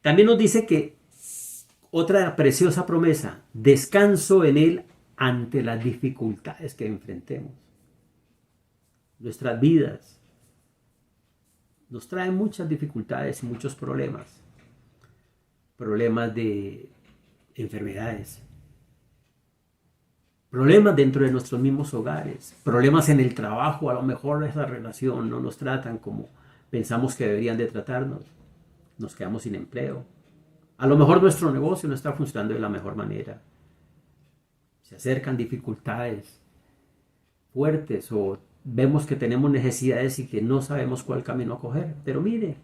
Speaker 6: También nos dice que otra preciosa promesa, descanso en Él ante las dificultades que enfrentemos. Nuestras vidas nos traen muchas dificultades y muchos problemas. Problemas de enfermedades. Problemas dentro de nuestros mismos hogares. Problemas en el trabajo. A lo mejor esa relación no nos tratan como pensamos que deberían de tratarnos. Nos quedamos sin empleo. A lo mejor nuestro negocio no está funcionando de la mejor manera. Se acercan dificultades fuertes o vemos que tenemos necesidades y que no sabemos cuál camino a coger. Pero mire,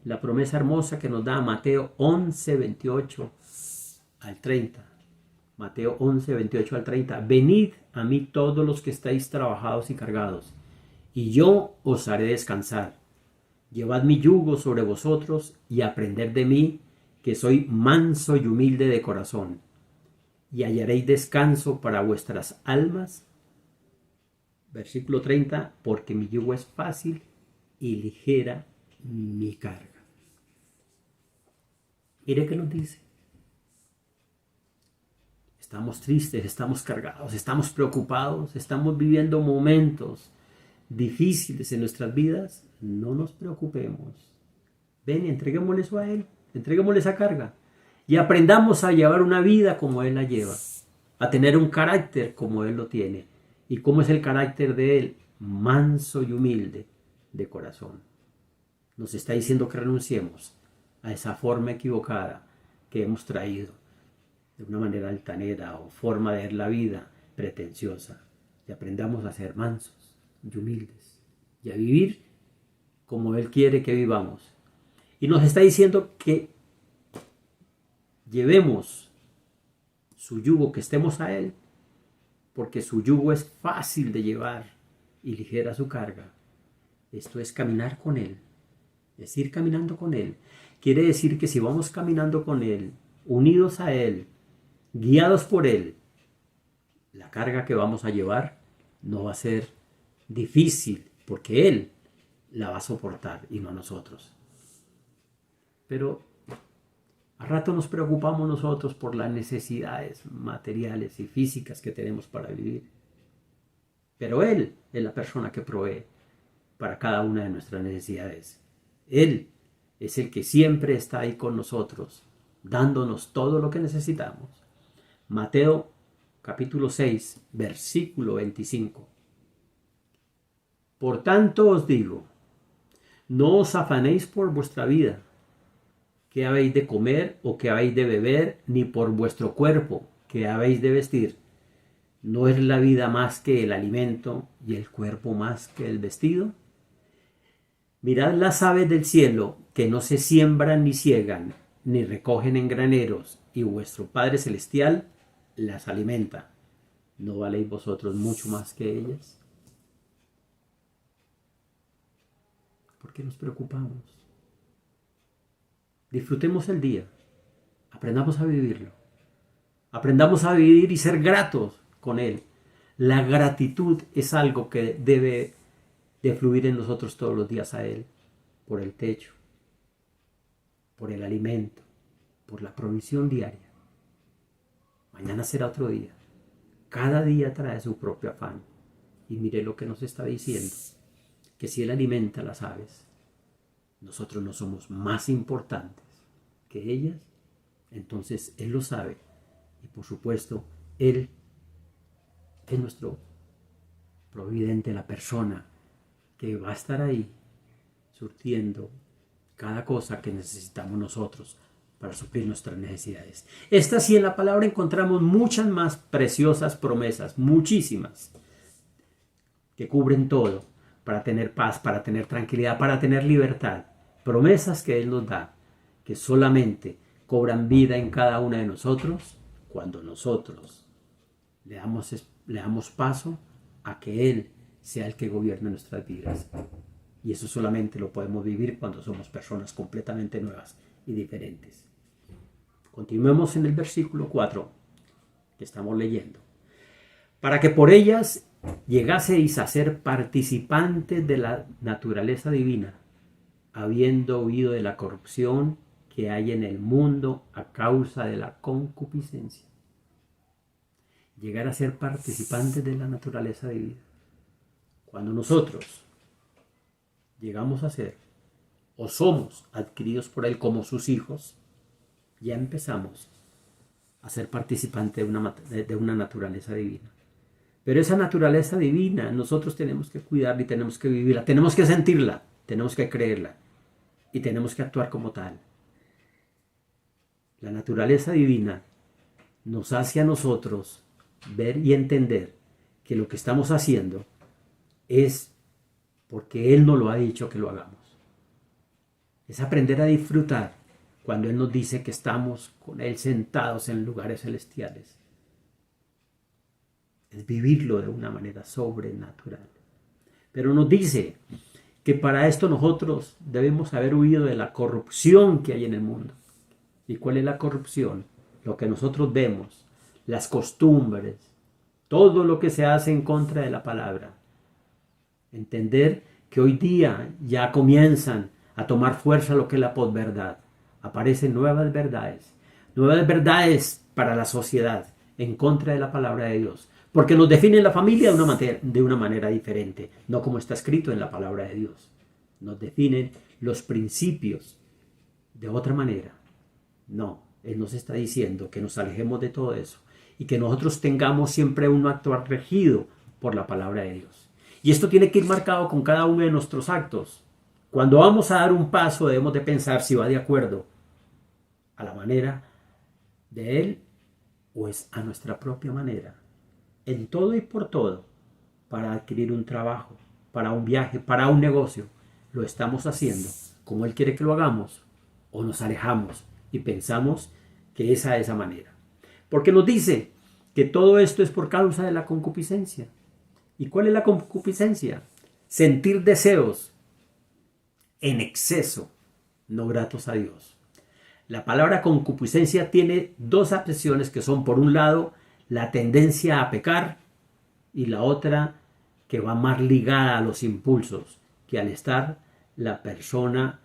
Speaker 6: la promesa hermosa que nos da Mateo 11, 28 al 30. Mateo 11, 28 al 30. Venid a mí todos los que estáis trabajados y cargados, y yo os haré descansar. Llevad mi yugo sobre vosotros y aprended de mí, que soy manso y humilde de corazón, y hallaréis descanso para vuestras almas. Versículo 30, porque mi yugo es fácil y ligera mi carga. Mire qué nos dice. Estamos tristes, estamos cargados, estamos preocupados, estamos viviendo momentos difíciles en nuestras vidas. No nos preocupemos. Ven, entreguémosle eso a Él, entreguémosle esa carga y aprendamos a llevar una vida como Él la lleva, a tener un carácter como Él lo tiene. ¿Y cómo es el carácter de Él? Manso y humilde de corazón. Nos está diciendo que renunciemos a esa forma equivocada que hemos traído, de una manera altanera o forma de ver la vida pretenciosa, y aprendamos a ser mansos y humildes y a vivir como Él quiere que vivamos. Y nos está diciendo que llevemos su yugo, que estemos a Él, porque su yugo es fácil de llevar y ligera su carga. Esto es caminar con Él, es ir caminando con Él. Quiere decir que si vamos caminando con Él, unidos a Él, guiados por Él, la carga que vamos a llevar no va a ser difícil, porque Él la va a soportar y no nosotros. Pero a rato nos preocupamos nosotros por las necesidades materiales y físicas que tenemos para vivir. Pero Él es la persona que provee para cada una de nuestras necesidades. Él es el que siempre está ahí con nosotros, dándonos todo lo que necesitamos. Mateo capítulo 6, versículo 25. Por tanto os digo, no os afanéis por vuestra vida, qué habéis de comer o qué habéis de beber, ni por vuestro cuerpo, qué habéis de vestir. ¿No es la vida más que el alimento y el cuerpo más que el vestido? Mirad las aves del cielo, que no se siembran ni siegan, ni recogen en graneros, y vuestro Padre Celestial las alimenta. ¿No valéis vosotros mucho más que ellas? ¿Por qué nos preocupamos? Disfrutemos el día, aprendamos a vivirlo, aprendamos a vivir y ser gratos con Él. La gratitud es algo que debe de fluir en nosotros todos los días a Él, por el techo, por el alimento, por la provisión diaria. Mañana será otro día. Cada día trae su propio afán. Y mire lo que nos está diciendo, que si Él alimenta a las aves, nosotros no somos más importantes que ellas, entonces Él lo sabe. Y por supuesto, Él es nuestro providente, la persona que va a estar ahí surtiendo cada cosa que necesitamos nosotros para suplir nuestras necesidades. Esta sí, en la palabra encontramos muchas más preciosas promesas, muchísimas, que cubren todo, para tener paz, para tener tranquilidad, para tener libertad. Promesas que Él nos da, que solamente cobran vida en cada una de nosotros cuando nosotros le damos paso a que Él sea el que gobierne nuestras vidas. Y eso solamente lo podemos vivir cuando somos personas completamente nuevas y diferentes. Continuemos en el versículo 4 que estamos leyendo. Para que por ellas llegaseis a ser participantes de la naturaleza divina, habiendo huido de la corrupción que hay en el mundo a causa de la concupiscencia. Llegar a ser participantes de la naturaleza divina. Cuando nosotros llegamos a ser o somos adquiridos por Él como sus hijos, ya empezamos a ser participantes de una naturaleza divina. Pero esa naturaleza divina nosotros tenemos que cuidarla y tenemos que vivirla, tenemos que sentirla, tenemos que creerla y tenemos que actuar como tal. La naturaleza divina nos hace a nosotros ver y entender que lo que estamos haciendo es porque Él nos lo ha dicho que lo hagamos. Es aprender a disfrutar cuando Él nos dice que estamos con Él sentados en lugares celestiales. Es vivirlo de una manera sobrenatural. Pero nos dice que para esto nosotros debemos haber huido de la corrupción que hay en el mundo. ¿Y cuál es la corrupción? Lo que nosotros vemos, las costumbres, todo lo que se hace en contra de la palabra. Entender que hoy día ya comienzan a tomar fuerza lo que es la posverdad. Aparecen nuevas verdades para la sociedad en contra de la palabra de Dios, porque nos definen la familia de una manera diferente, no como está escrito en la palabra de Dios. Nos definen los principios de otra manera. No, Él nos está diciendo que nos alejemos de todo eso y que nosotros tengamos siempre un actuar regido por la palabra de Dios. Y esto tiene que ir marcado con cada uno de nuestros actos. Cuando vamos a dar un paso debemos de pensar si va de acuerdo a la manera de Él o es a nuestra propia manera. En todo y por todo, para adquirir un trabajo, para un viaje, para un negocio, lo estamos haciendo como Él quiere que lo hagamos o nos alejamos y pensamos que es a esa manera. Porque nos dice que todo esto es por causa de la concupiscencia. ¿Y cuál es la concupiscencia? Sentir deseos en exceso, no gratos a Dios. La palabra concupiscencia tiene dos acepciones que son, por un lado, la tendencia a pecar y la otra que va más ligada a los impulsos, que al estar la persona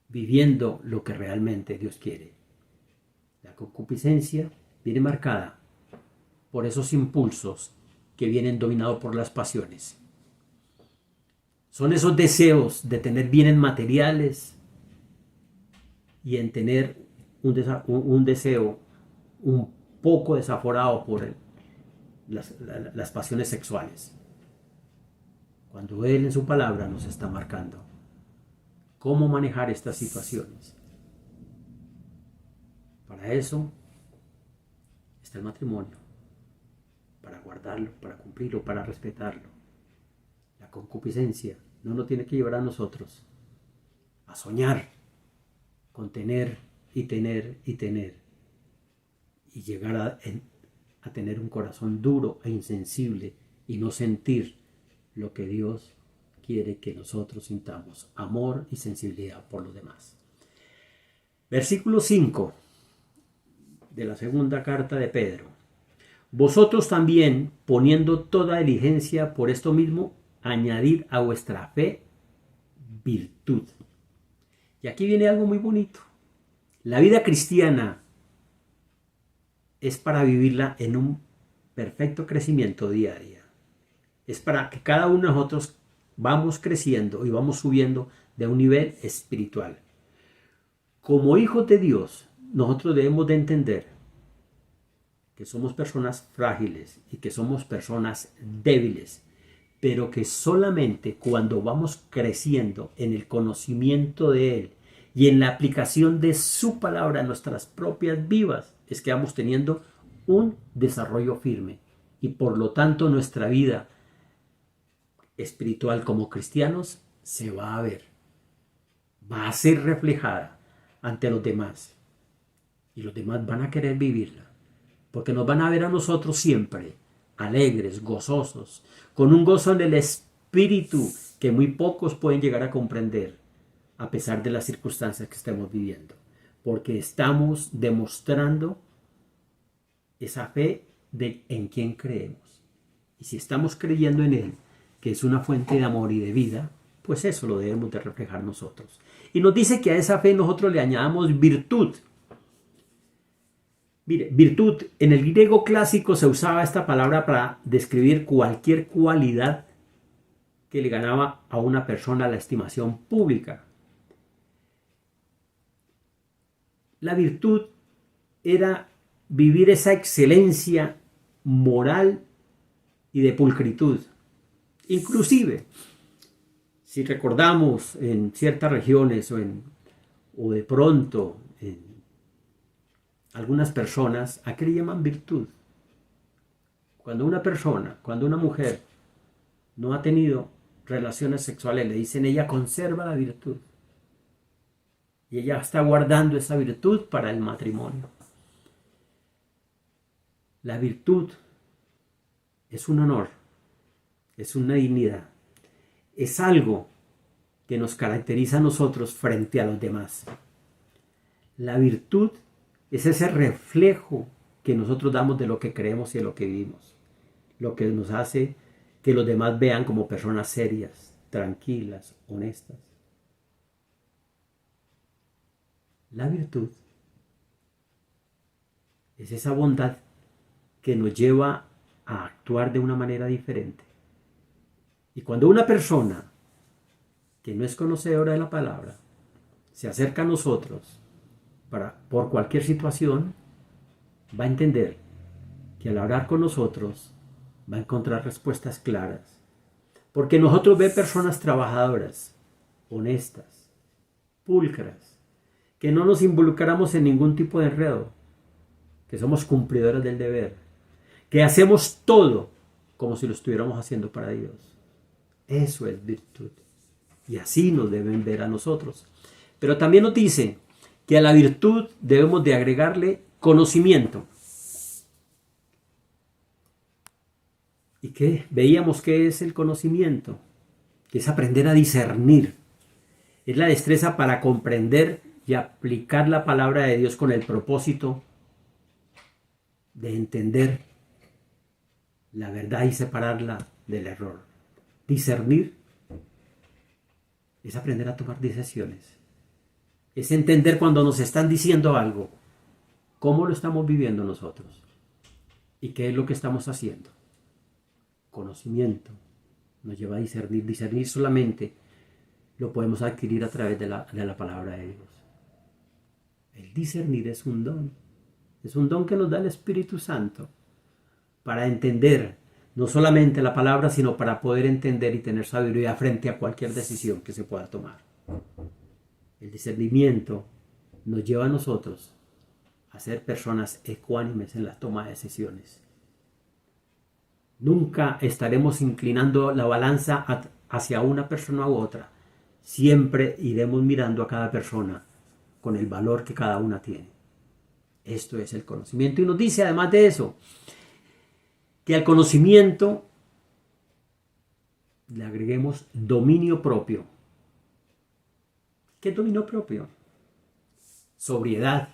Speaker 6: viviendo lo que realmente Dios quiere. La concupiscencia viene marcada por esos impulsos que vienen dominados por las pasiones. Son esos deseos de tener bienes materiales y en tener un deseo un poco desaforado por las pasiones sexuales. Cuando Él en su palabra nos está marcando cómo manejar estas situaciones. Para eso está el matrimonio, para guardarlo, para cumplirlo, para respetarlo. La concupiscencia no nos tiene que llevar a nosotros a soñar con tener y tener y tener y llegar a tener un corazón duro e insensible y no sentir lo que Dios quiere que nosotros sintamos, amor y sensibilidad por los demás. Versículo 5 de la segunda carta de Pedro. Vosotros también, poniendo toda diligencia por esto mismo, añadid a vuestra fe virtud. Y aquí viene algo muy bonito. La vida cristiana es para vivirla en un perfecto crecimiento día a día. Es para que cada uno de nosotros vamos creciendo y vamos subiendo de un nivel espiritual. Como hijos de Dios, nosotros debemos de entender que somos personas frágiles y que somos personas débiles, pero que solamente cuando vamos creciendo en el conocimiento de Él y en la aplicación de su palabra en nuestras propias vidas, es que vamos teniendo un desarrollo firme y por lo tanto nuestra vida espiritual como cristianos se va a ver, va a ser reflejada ante los demás y los demás van a querer vivirla porque nos van a ver a nosotros siempre alegres, gozosos, con un gozo en el espíritu que muy pocos pueden llegar a comprender a pesar de las circunstancias que estemos viviendo, porque estamos demostrando esa fe en quien creemos. Y si estamos creyendo en Él, que es una fuente de amor y de vida, pues eso lo debemos de reflejar nosotros. Y nos dice que a esa fe nosotros le añadamos virtud. Mire, virtud, en el griego clásico se usaba esta palabra para describir cualquier cualidad que le ganaba a una persona la estimación pública. La virtud era vivir esa excelencia moral y de pulcritud. Inclusive, si recordamos en ciertas regiones o de pronto en algunas personas, ¿a qué le llaman virtud? Cuando una mujer no ha tenido relaciones sexuales, le dicen ella conserva la virtud. Y ella está guardando esa virtud para el matrimonio. La virtud es un honor, es una dignidad, es algo que nos caracteriza a nosotros frente a los demás. La virtud es ese reflejo que nosotros damos de lo que creemos y de lo que vivimos, lo que nos hace que los demás vean como personas serias, tranquilas, honestas. La virtud es esa bondad que nos lleva a actuar de una manera diferente. Y cuando una persona que no es conocedora de la palabra se acerca a nosotros por cualquier situación, va a entender que al hablar con nosotros va a encontrar respuestas claras. Porque nosotros vemos personas trabajadoras, honestas, pulcras, que no nos involucramos en ningún tipo de enredo, que somos cumplidores del deber, que hacemos todo como si lo estuviéramos haciendo para Dios. Eso es virtud. Y así nos deben ver a nosotros. Pero también nos dice que a la virtud debemos de agregarle conocimiento. ¿Y qué? Veíamos que es el conocimiento, que es aprender a discernir. Es la destreza para comprender y aplicar la palabra de Dios con el propósito de entender la verdad y separarla del error. Discernir es aprender a tomar decisiones. Es entender cuando nos están diciendo algo, cómo lo estamos viviendo nosotros y qué es lo que estamos haciendo. Conocimiento nos lleva a discernir. Discernir solamente lo podemos adquirir a través de la palabra de Dios. El discernir es un don. Es un don que nos da el Espíritu Santo para entender no solamente la palabra, sino para poder entender y tener sabiduría frente a cualquier decisión que se pueda tomar. El discernimiento nos lleva a nosotros a ser personas ecuánimes en la toma de decisiones. Nunca estaremos inclinando la balanza hacia una persona u otra. Siempre iremos mirando a cada persona con el valor que cada una tiene. Esto es el conocimiento. Y nos dice además de eso, que al conocimiento le agreguemos dominio propio. ¿Qué es dominio propio? Sobriedad,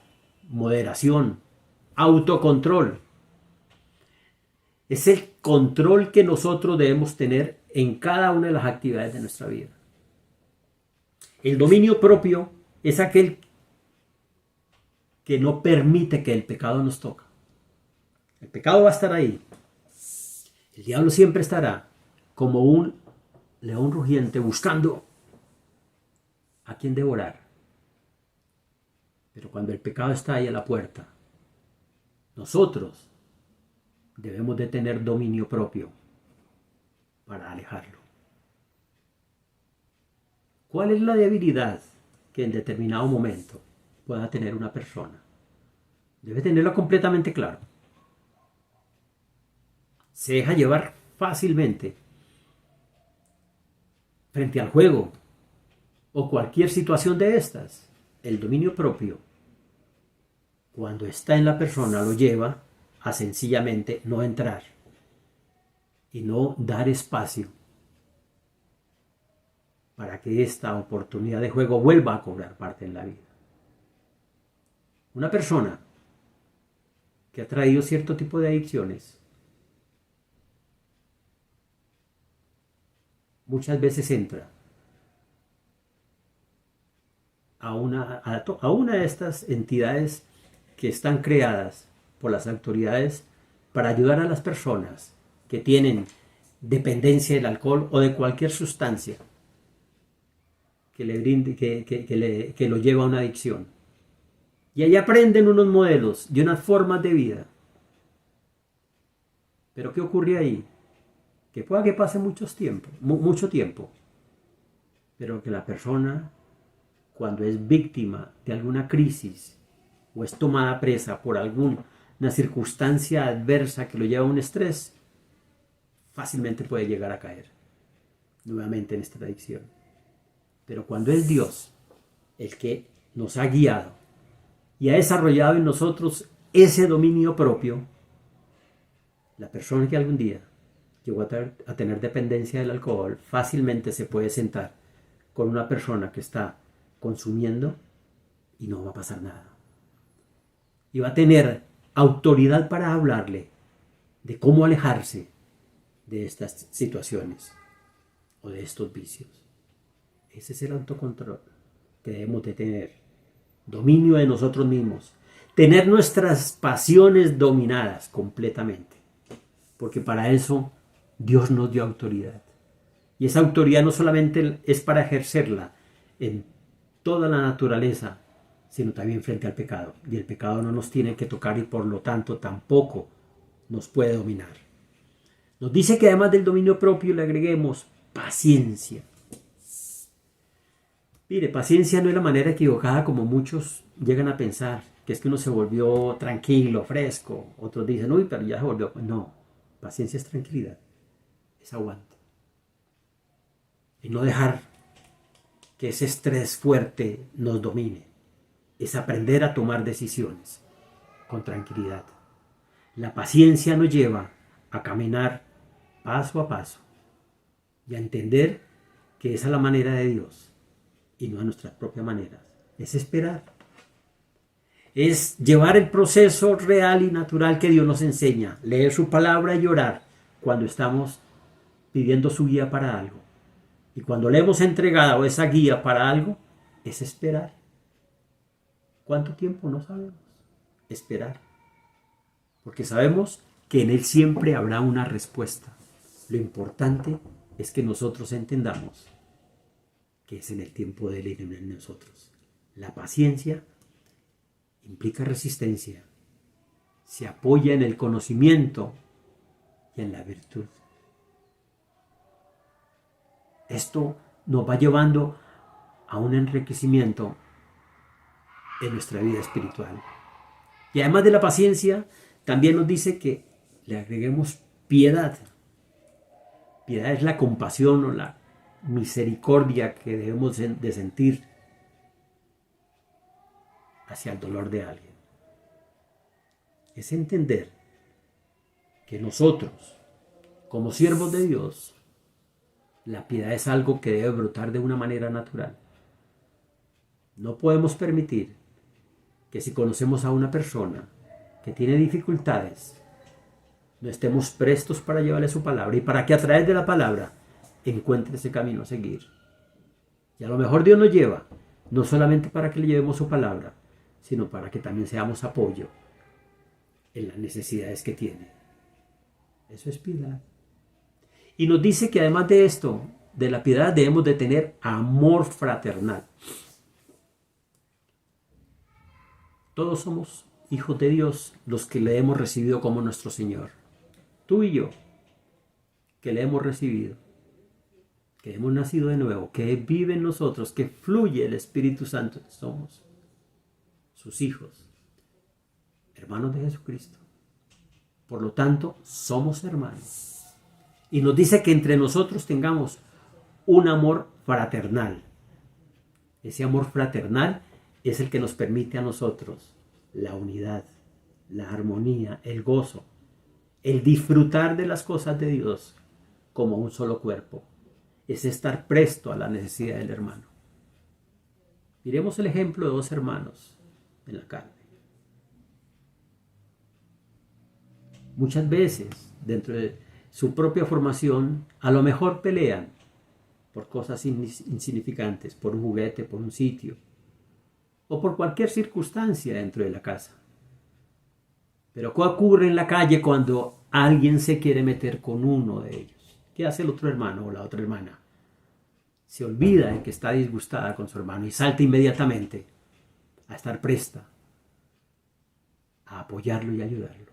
Speaker 6: moderación, autocontrol. Es el control que nosotros debemos tener en cada una de las actividades de nuestra vida. El dominio propio es aquel que no permite que el pecado nos toque. El pecado va a estar ahí. El diablo siempre estará como un león rugiente buscando a quien devorar. Pero cuando el pecado está ahí a la puerta, nosotros debemos de tener dominio propio para alejarlo. ¿Cuál es la debilidad que en determinado momento pueda tener una persona? Debe tenerlo completamente claro. Se deja llevar fácilmente frente al juego o cualquier situación de estas. El dominio propio, cuando está en la persona, lo lleva a sencillamente no entrar y no dar espacio para que esta oportunidad de juego vuelva a cobrar parte en la vida. Una persona que ha traído cierto tipo de adicciones muchas veces entra a una de estas entidades que están creadas por las autoridades para ayudar a las personas que tienen dependencia del alcohol o de cualquier sustancia que le brinde, que lo lleva a una adicción. Y ahí aprenden unos modelos y unas formas de vida. Pero ¿qué ocurre ahí? Que pueda que pase mucho tiempo, pero que la persona, cuando es víctima de alguna crisis o es tomada presa por alguna circunstancia adversa que lo lleva a un estrés, fácilmente puede llegar a caer nuevamente en esta adicción. Pero cuando es Dios el que nos ha guiado y ha desarrollado en nosotros ese dominio propio, la persona que algún día llegó a tener dependencia del alcohol fácilmente se puede sentar con una persona que está consumiendo y no va a pasar nada. Y va a tener autoridad para hablarle de cómo alejarse de estas situaciones o de estos vicios. Ese es el autocontrol que debemos de tener. Dominio de nosotros mismos. Tener nuestras pasiones dominadas completamente. Porque para eso Dios nos dio autoridad. Y esa autoridad no solamente es para ejercerla en toda la naturaleza, sino también frente al pecado. Y el pecado no nos tiene que tocar y por lo tanto tampoco nos puede dominar. Nos dice que además del dominio propio le agreguemos paciencia. Mire, paciencia no es la manera equivocada como muchos llegan a pensar, que es que uno se volvió tranquilo, fresco. Otros dicen, uy, pero ya se volvió. No, paciencia es tranquilidad, es aguante. Y no dejar que ese estrés fuerte nos domine. Es aprender a tomar decisiones con tranquilidad. La paciencia nos lleva a caminar paso a paso y a entender que esa es la manera de Dios y no a nuestras propias maneras. Es esperar. Es llevar el proceso real y natural que Dios nos enseña. Leer su palabra y orar cuando estamos pidiendo su guía para algo. Y cuando le hemos entregado esa guía para algo, es esperar. ¿Cuánto tiempo? No sabemos. Esperar. Porque sabemos que en Él siempre habrá una respuesta. Lo importante es que nosotros entendamos que es en el tiempo de Él y no en nosotros. La paciencia implica resistencia. Se apoya en el conocimiento y en la virtud. Esto nos va llevando a un enriquecimiento en nuestra vida espiritual. Y además de la paciencia, también nos dice que le agreguemos piedad. Piedad es la compasión o la misericordia que debemos de sentir hacia el dolor de alguien. Es entender que nosotros, como siervos de Dios, la piedad es algo que debe brotar de una manera natural. No podemos permitir que si conocemos a una persona que tiene dificultades, no estemos prestos para llevarle su palabra y para que a través de la palabra encuentre ese camino a seguir. Y a lo mejor Dios nos lleva, no solamente para que le llevemos su palabra, sino para que también seamos apoyo en las necesidades que tiene. Eso es piedad. Y nos dice que además de esto, de la piedad debemos de tener amor fraternal. Todos somos hijos de Dios los que le hemos recibido como nuestro Señor. Tú y yo, que le hemos recibido, que hemos nacido de nuevo, que vive en nosotros, que fluye el Espíritu Santo, somos sus hijos, hermanos de Jesucristo. Por lo tanto, somos hermanos. Y nos dice que entre nosotros tengamos un amor fraternal. Ese amor fraternal es el que nos permite a nosotros la unidad, la armonía, el gozo, el disfrutar de las cosas de Dios como un solo cuerpo. Es estar presto a la necesidad del hermano. Miremos el ejemplo de dos hermanos en la carne. Muchas veces, dentro de su propia formación, a lo mejor pelean por cosas insignificantes, por un juguete, por un sitio, o por cualquier circunstancia dentro de la casa. Pero ¿qué ocurre en la calle cuando alguien se quiere meter con uno de ellos? ¿Qué hace el otro hermano o la otra hermana? Se olvida de que está disgustada con su hermano y salta inmediatamente a estar presta a apoyarlo y ayudarlo.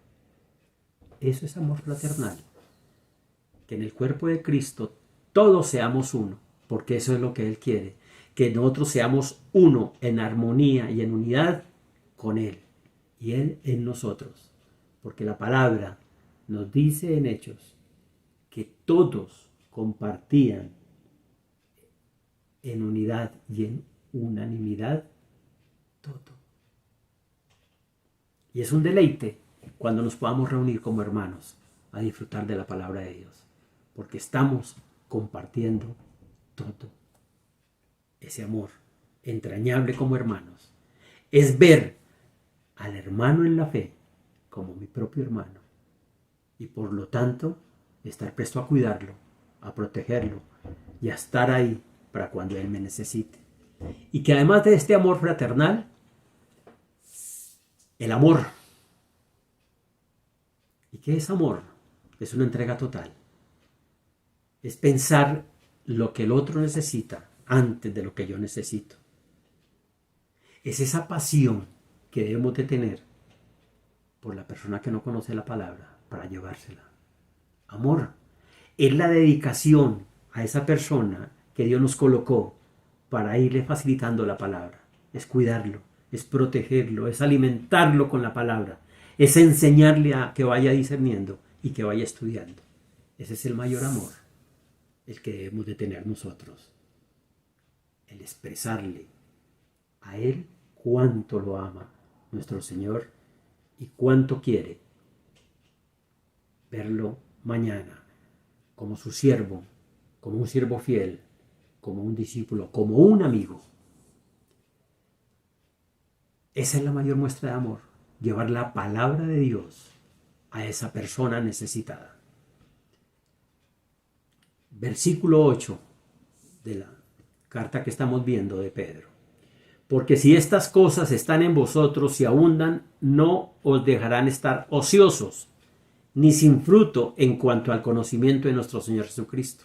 Speaker 6: Eso es amor fraternal. Que en el cuerpo de Cristo todos seamos uno, porque eso es lo que Él quiere. Que nosotros seamos uno en armonía y en unidad con Él y Él en nosotros. Porque la palabra nos dice en Hechos que todos compartían en unidad y en unanimidad todo. Y es un deleite cuando nos podamos reunir como hermanos a disfrutar de la palabra de Dios, porque estamos compartiendo todo. Ese amor entrañable como hermanos es ver al hermano en la fe como mi propio hermano y por lo tanto estar presto a cuidarlo, a protegerlo y a estar ahí para cuando él me necesite. Y que además de este amor fraternal, el amor. ¿Y qué es amor? Es una entrega total. Es pensar lo que el otro necesita antes de lo que yo necesito. Es esa pasión que debemos de tener por la persona que no conoce la palabra para llevársela. Amor es la dedicación a esa persona que Dios nos colocó para irle facilitando la palabra. Es cuidarlo, es protegerlo, es alimentarlo con la palabra, es enseñarle a que vaya discerniendo y que vaya estudiando. Ese es el mayor amor, el que debemos de tener nosotros. El expresarle a Él cuánto lo ama nuestro Señor y cuánto quiere verlo mañana como su siervo, como un siervo fiel, como un discípulo, como un amigo. Esa es la mayor muestra de amor, llevar la palabra de Dios a esa persona necesitada. Versículo 8 de la carta que estamos viendo de Pedro. Porque si estas cosas están en vosotros y abundan, no os dejarán estar ociosos, ni sin fruto en cuanto al conocimiento de nuestro Señor Jesucristo.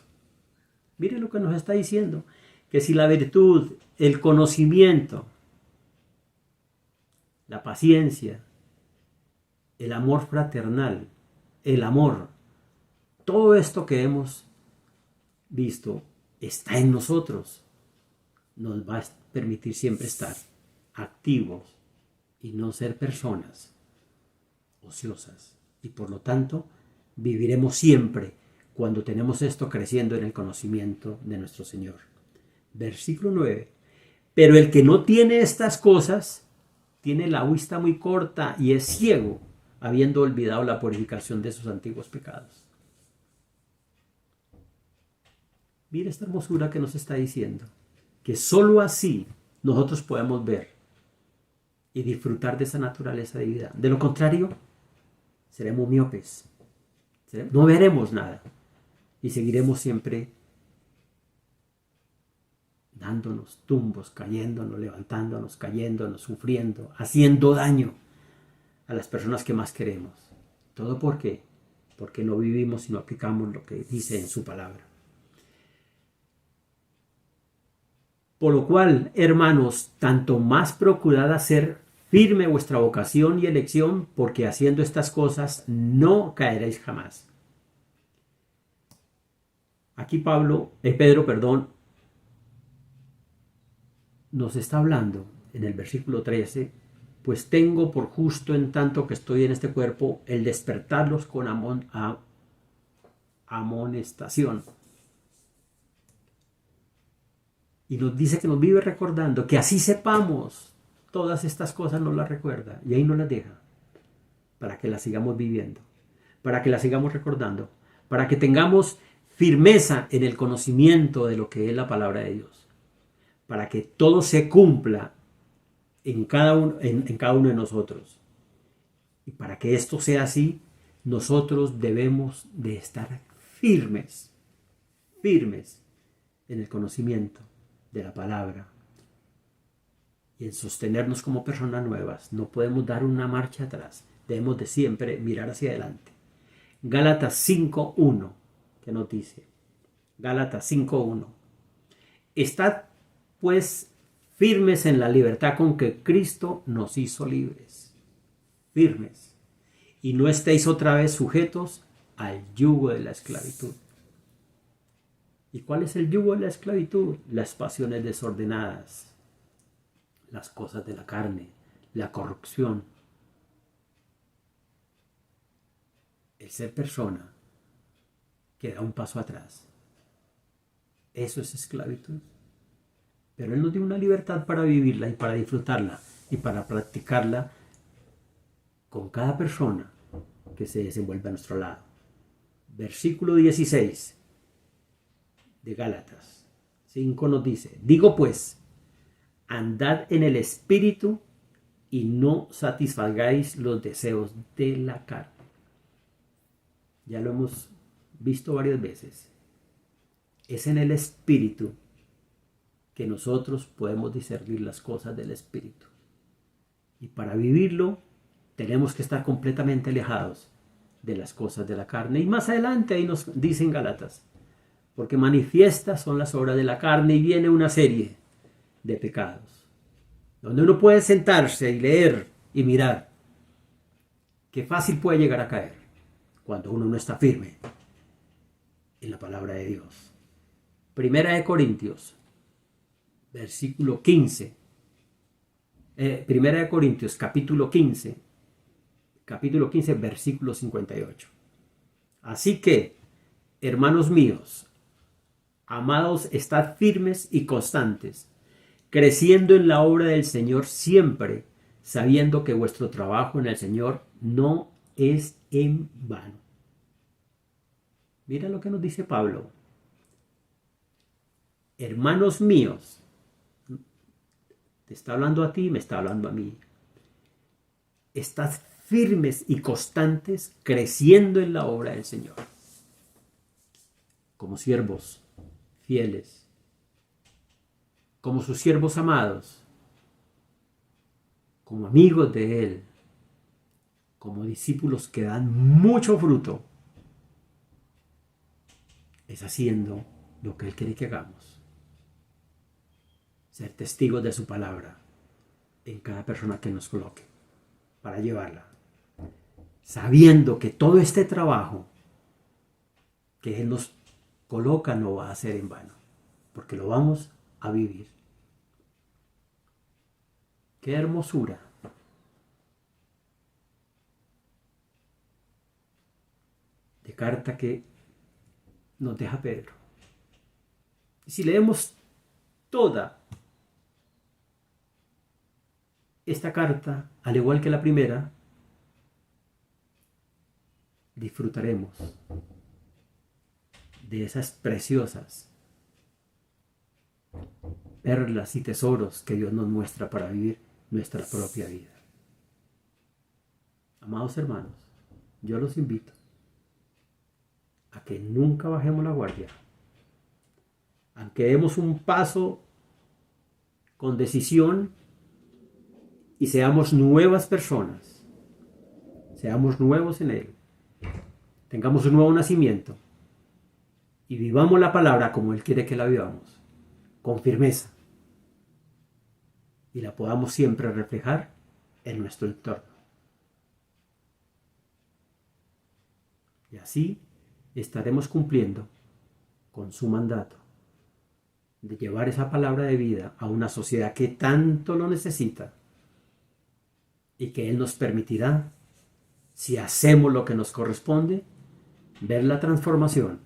Speaker 6: Mire lo que nos está diciendo, que si la virtud, el conocimiento, la paciencia, el amor fraternal, el amor, todo esto que hemos visto está en nosotros, nos va a permitir siempre estar activos y no ser personas ociosas. Y por lo tanto, viviremos siempre cuando tenemos esto creciendo en el conocimiento de nuestro Señor. Versículo 9. Pero el que no tiene estas cosas, tiene la vista muy corta y es ciego, habiendo olvidado la purificación de sus antiguos pecados. Mira esta hermosura que nos está diciendo, que sólo así nosotros podemos ver y disfrutar de esa naturaleza de vida. De lo contrario, seremos miopes, no veremos nada y seguiremos siempre dándonos tumbos, cayéndonos, levantándonos, cayéndonos, sufriendo, haciendo daño a las personas que más queremos. ¿Todo por qué? Porque no vivimos y no aplicamos lo que dice en su palabra. Por lo cual, hermanos, tanto más procurad hacer firme vuestra vocación y elección, porque haciendo estas cosas no caeréis jamás. Aquí Pedro, nos está hablando en el versículo 13, pues tengo por justo en tanto que estoy en este cuerpo el despertarlos con amonestación. Y nos dice que nos vive recordando, que así sepamos todas estas cosas, nos las recuerda y ahí nos las deja, para que las sigamos viviendo, para que las sigamos recordando, para que tengamos firmeza en el conocimiento de lo que es la palabra de Dios, para que todo se cumpla en cada uno de nosotros. Y para que esto sea así, nosotros debemos de estar firmes en el conocimiento de la palabra y en sostenernos como personas nuevas. No podemos dar una marcha atrás, debemos de siempre mirar hacia adelante. Gálatas 5:1, que nos dice, Gálatas 5:1, estad pues firmes en la libertad con que Cristo nos hizo libres, firmes, y no estéis otra vez sujetos al yugo de la esclavitud. ¿Y cuál es el yugo de la esclavitud? Las pasiones desordenadas, las cosas de la carne, la corrupción, el ser persona que da un paso atrás. Eso es esclavitud. Pero Él nos dio una libertad para vivirla y para disfrutarla y para practicarla con cada persona que se desenvuelve a nuestro lado. Versículo 16 de Gálatas 5 nos dice, digo pues, andad en el Espíritu y no satisfagáis los deseos de la carne. Ya lo hemos visto varias veces. Es en el Espíritu que nosotros podemos discernir las cosas del Espíritu. Y para vivirlo tenemos que estar completamente alejados de las cosas de la carne. Y más adelante ahí nos dicen Gálatas, porque manifiestas son las obras de la carne y viene una serie de pecados, donde uno puede sentarse y leer y mirar. Qué fácil puede llegar a caer cuando uno no está firme en la palabra de Dios. Primera de Corintios, versículo 15. Primera de Corintios, capítulo 15, versículo 58. Así que, hermanos míos, amados, estad firmes y constantes, creciendo en la obra del Señor siempre, sabiendo que vuestro trabajo en el Señor no es en vano. Mira lo que nos dice Pablo. Hermanos míos, te está hablando a ti, me está hablando a mí. Estad firmes y constantes, creciendo en la obra del Señor, como siervos fieles, como sus siervos amados, como amigos de Él, como discípulos que dan mucho fruto. Es haciendo lo que Él quiere que hagamos. Ser testigos de su palabra en cada persona que nos coloque para llevarla. Sabiendo que todo este trabajo que Él nos coloca no va a ser en vano, porque lo vamos a vivir. ¡Qué hermosura! De carta que nos deja Pedro. Y si leemos toda esta carta, al igual que la primera, disfrutaremos de esas preciosas perlas y tesoros que Dios nos muestra para vivir nuestra propia vida. Amados hermanos, yo los invito a que nunca bajemos la guardia, aunque demos un paso con decisión y seamos nuevas personas, seamos nuevos en Él, tengamos un nuevo nacimiento y vivamos la palabra como Él quiere que la vivamos, con firmeza, y la podamos siempre reflejar en nuestro entorno. Y así estaremos cumpliendo con su mandato de llevar esa palabra de vida a una sociedad que tanto lo necesita y que Él nos permitirá, si hacemos lo que nos corresponde, ver la transformación,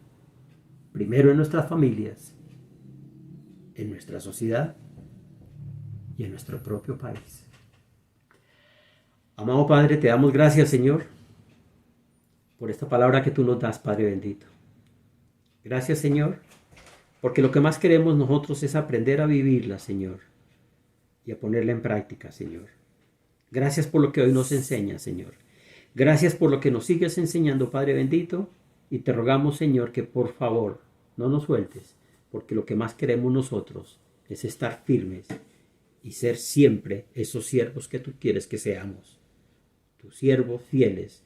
Speaker 6: primero en nuestras familias, en nuestra sociedad y en nuestro propio país. Amado Padre, te damos gracias, Señor, por esta palabra que tú nos das, Padre bendito. Gracias, Señor, porque lo que más queremos nosotros es aprender a vivirla, Señor, y a ponerla en práctica, Señor. Gracias por lo que hoy nos enseñas, Señor. Gracias por lo que nos sigues enseñando, Padre bendito, y te rogamos, Señor, que por favor no nos sueltes, porque lo que más queremos nosotros es estar firmes y ser siempre esos siervos que tú quieres que seamos. Tus siervos fieles,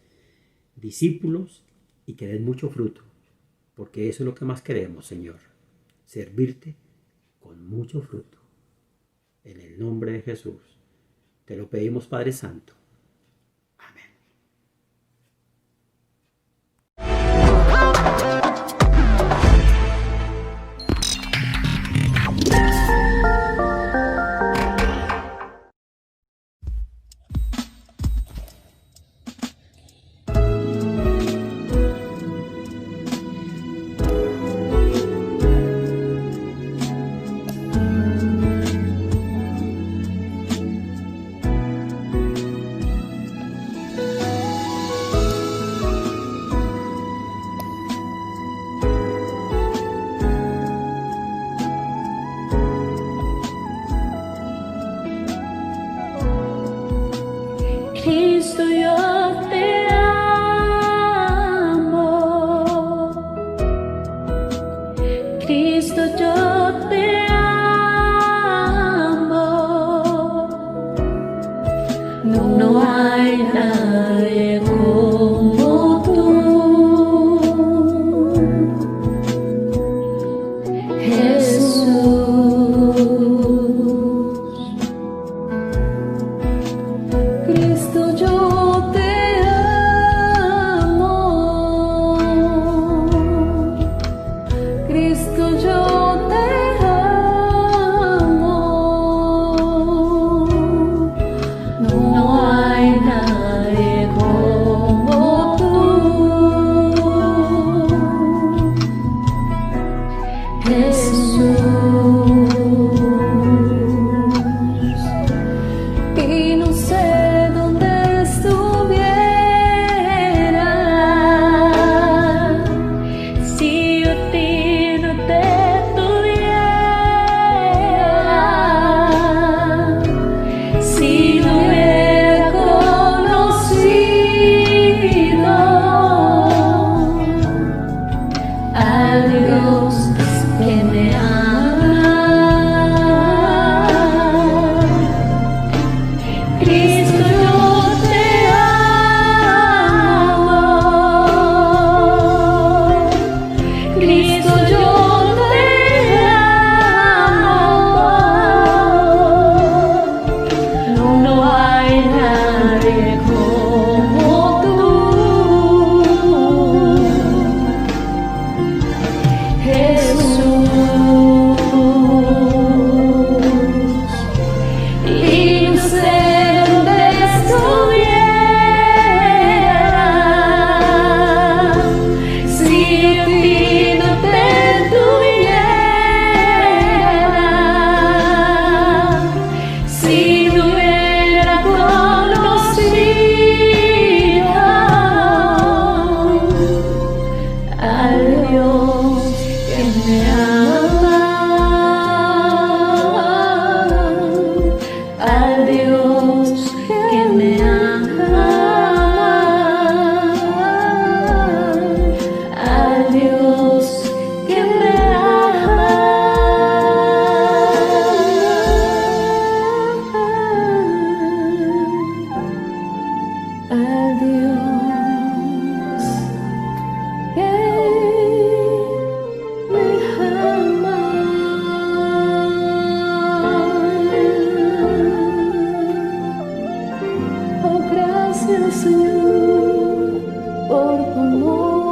Speaker 6: discípulos, y que den mucho fruto, porque eso es lo que más queremos, Señor. Servirte con mucho fruto. En el nombre de Jesús te lo pedimos, Padre Santo. Amén.
Speaker 3: Cristo, yo te amo. Cristo, yo te amo. No hay nadie como tú, Jesús. Cristo, yo te amo. Cristo, yo te amo. No hay nadie como
Speaker 4: Señor, por tu amor.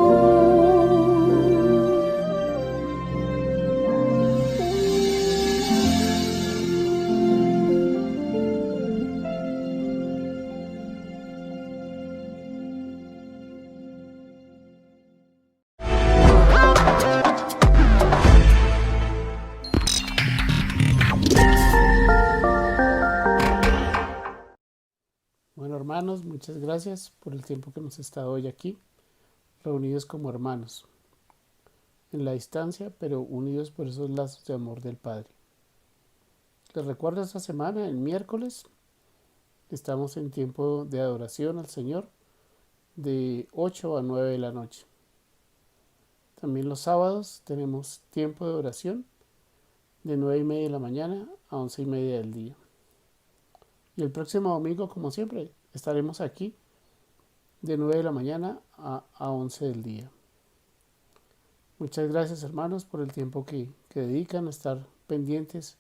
Speaker 7: Bueno, hermanos, muchas gracias por el tiempo que hemos estado hoy aquí, reunidos como hermanos, en la distancia, pero unidos por esos lazos de amor del Padre. Les recuerdo esta semana, el miércoles, estamos en tiempo de adoración al Señor, de 8 a 9 de la noche. También los sábados tenemos tiempo de oración, de 9:30 de la mañana a 11:30 del día. Y el próximo domingo, como siempre, estaremos aquí de 9 de la mañana a 11 del día. Muchas gracias, hermanos, por el tiempo que dedican a estar pendientes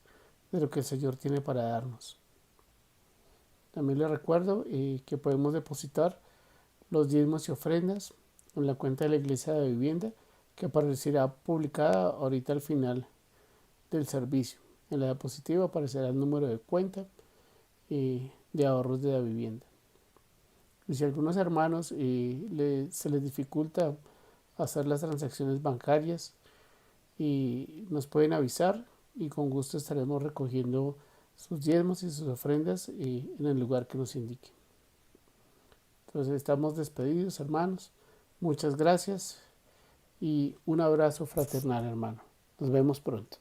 Speaker 7: de lo que el Señor tiene para darnos. También les recuerdo que podemos depositar los diezmos y ofrendas en la cuenta de la Iglesia de Vivienda, que aparecerá publicada ahorita al final del servicio. En la diapositiva aparecerá el número de cuenta de ahorros de la vivienda. Y si a algunos hermanos se les dificulta hacer las transacciones bancarias, nos pueden avisar y con gusto estaremos recogiendo sus diezmos y sus ofrendas en el lugar que nos indique. Entonces estamos despedidos, hermanos. Muchas gracias y un abrazo fraternal, hermano. Nos vemos pronto.